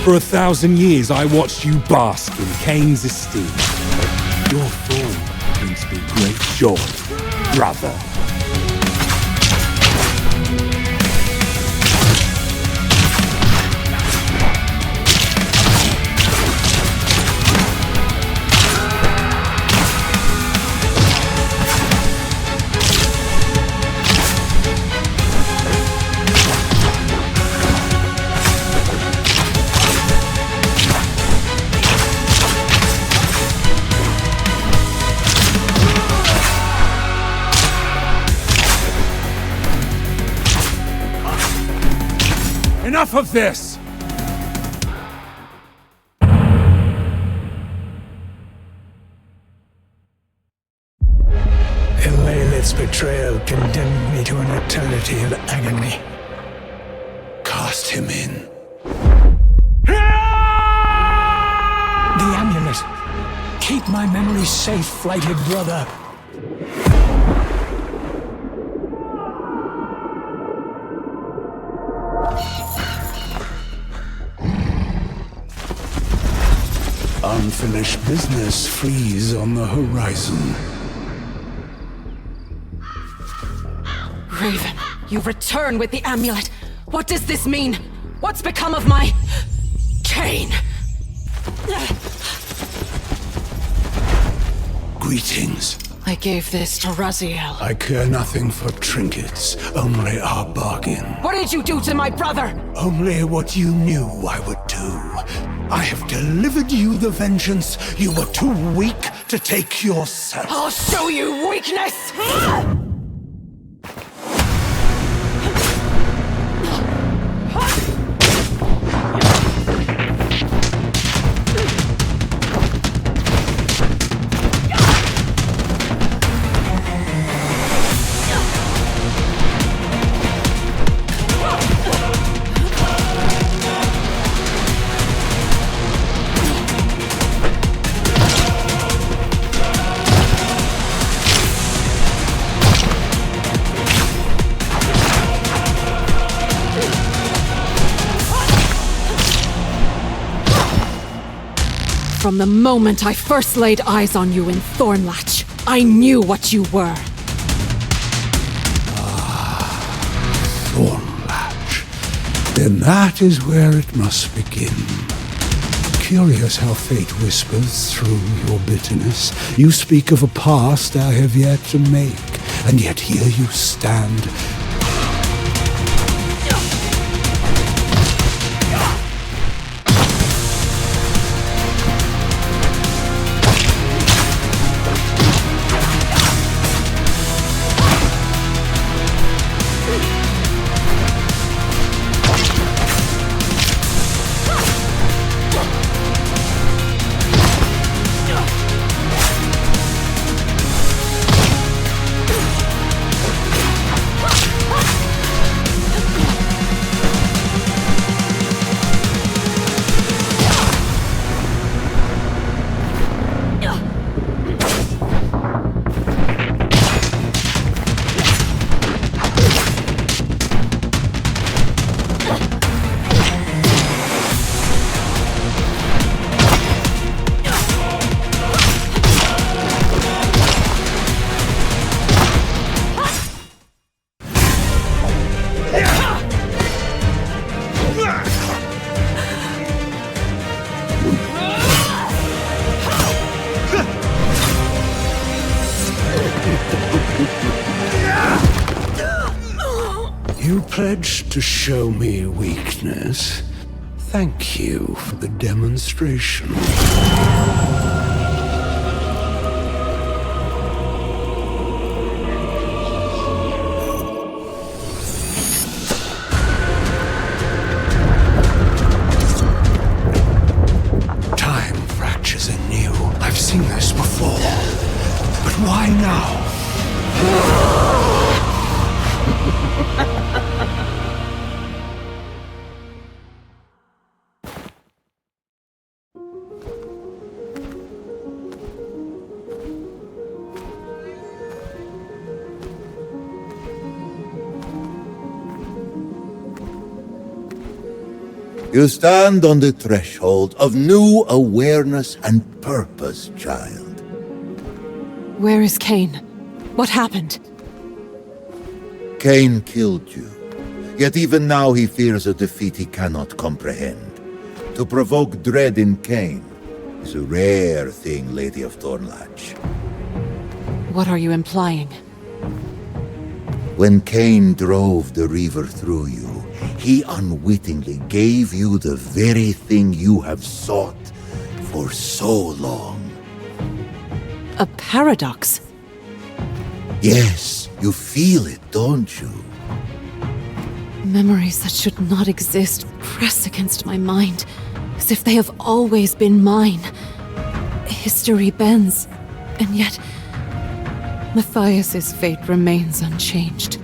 S11: For 1,000 years I watched you bask in Kain's esteem. Your fall brings me great joy, brother.
S10: Enough of this!
S4: Lilith's betrayal condemned me to an eternity of agony. Cast him in. The amulet! Keep my memory safe, flighted brother! Unfinished business freeze on the horizon.
S1: Raven, you return with the amulet. What does this mean? What's become of my... Kain?
S4: Greetings.
S1: I gave this to Raziel.
S4: I care nothing for trinkets, only our bargain.
S1: What did you do to my brother?
S4: Only what you knew I would do. I have delivered you the vengeance you were too weak to take yourself.
S1: I'll show you weakness! From the moment I first laid eyes on you in Thornlatch, I knew what you were.
S5: Thornlatch. Then that is where it must begin. Curious how fate whispers through your bitterness. You speak of a past I have yet to make, and yet here you stand. You pledged to show me weakness. Thank you for the demonstration. Time fractures anew. I've seen this before. But why now?
S2: You stand on the threshold of new awareness and purpose, child.
S1: Where is Kain? What happened?
S2: Kain killed you. Yet even now he fears a defeat he cannot comprehend. To provoke dread in Kain is a rare thing, Lady of Thornlatch.
S1: What are you implying?
S2: When Kain drove the Reaver through you, he unwittingly gave you the very thing you have sought for so long.
S1: A paradox?
S2: Yes, you feel it, don't you?
S1: Memories that should not exist press against my mind, as if they have always been mine. History bends, and yet Matthias's fate remains unchanged.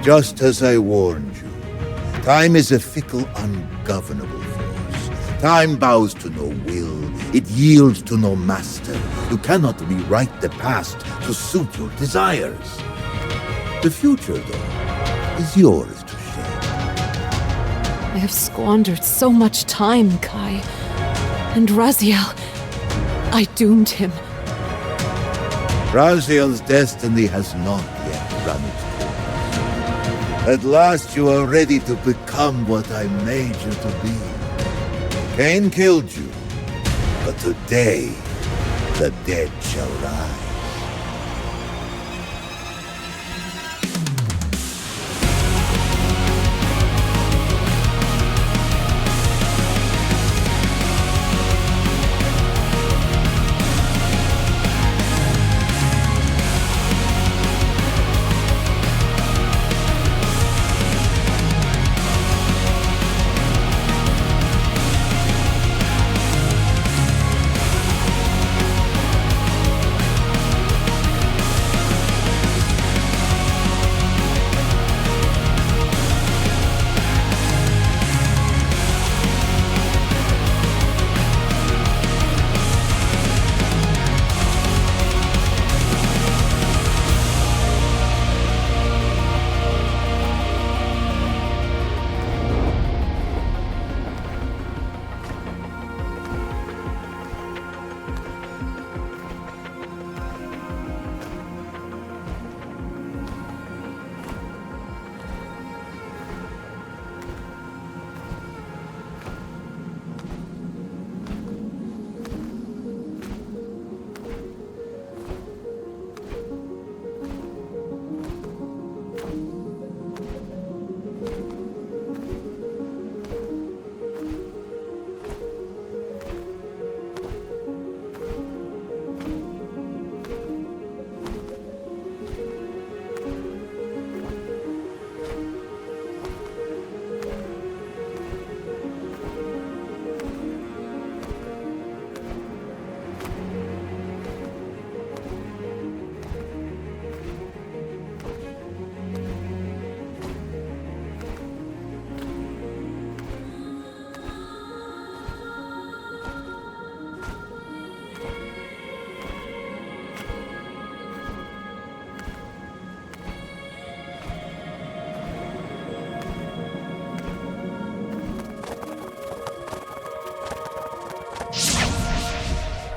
S2: Just as I warned you, time is a fickle, ungovernable force. Time bows to no will, it yields to no master. You cannot rewrite the past to suit your desires. The future, though, is yours to shape.
S1: I have squandered so much time, Kai. And Raziel, I doomed him.
S2: Raziel's destiny has not yet run its course. At last you are ready to become what I made you to be. Kain killed you, but today the dead shall rise.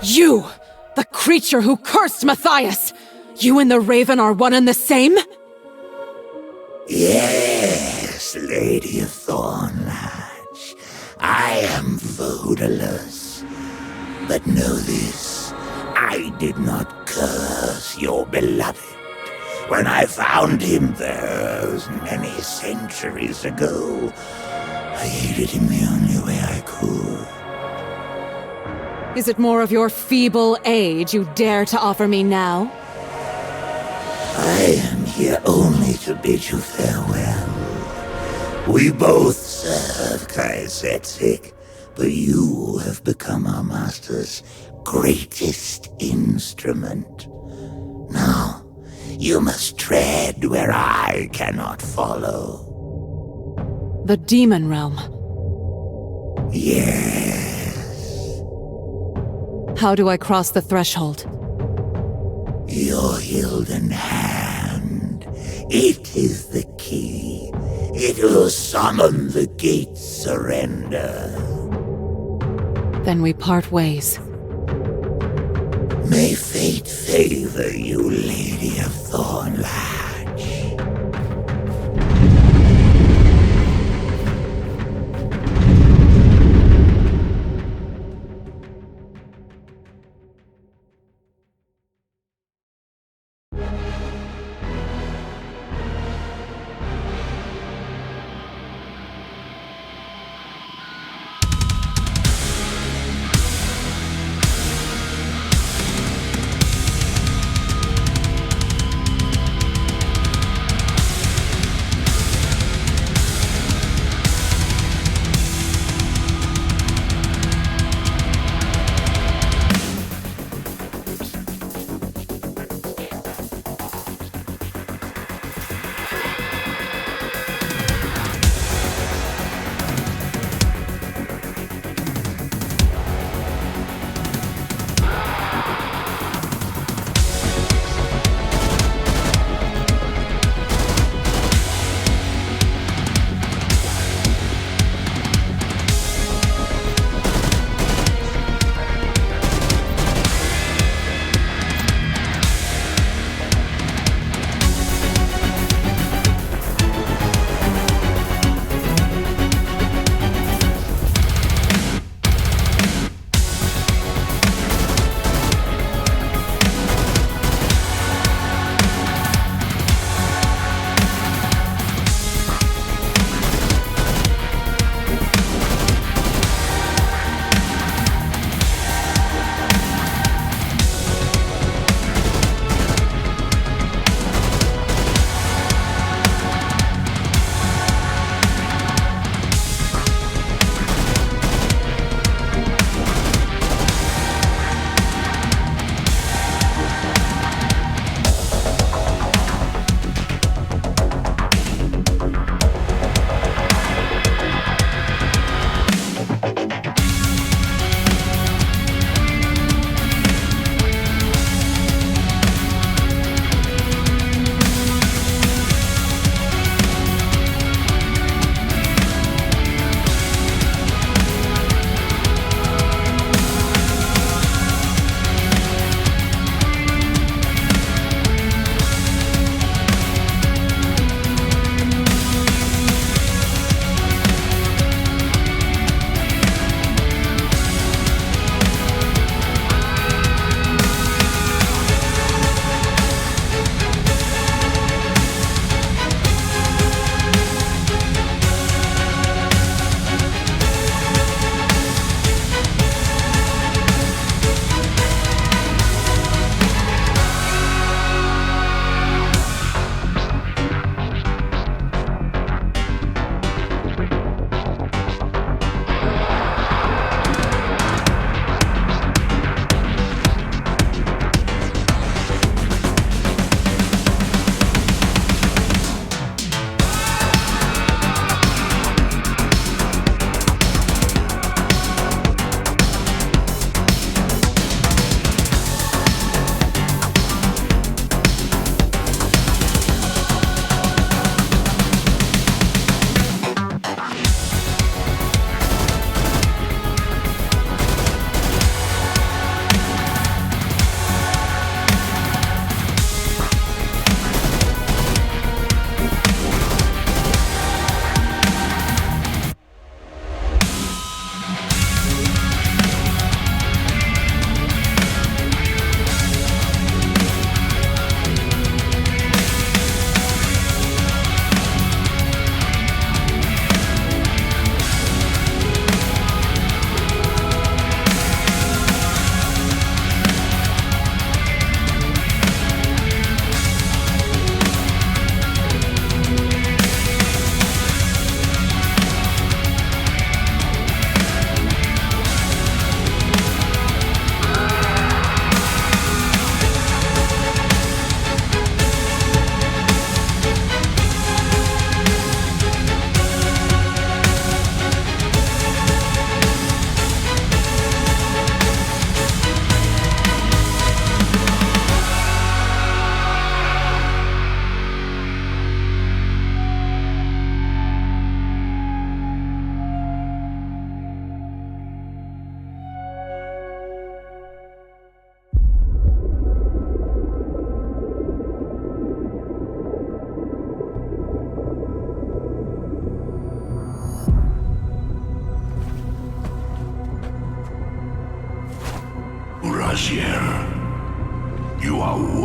S1: You! The creature who cursed Matthias! You and the Raven are one and the same?
S2: Yes, Lady of Thornlatch. I am foodless. But know this, I did not curse your beloved. When I found him those many centuries ago, I aided him the only way I could.
S1: Is it more of your feeble age you dare to offer me now?
S2: I am here only to bid you farewell. We both serve Kai, but you have become our master's greatest instrument. Now, you must tread where I cannot follow.
S1: The Demon Realm.
S2: Yes.
S1: How do I cross the threshold?
S2: Your Hilden hand. It is the key. It will summon the gate's surrender.
S1: Then we part ways.
S2: May fate favor you, Lady of Thornlatch.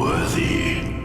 S9: unworthy.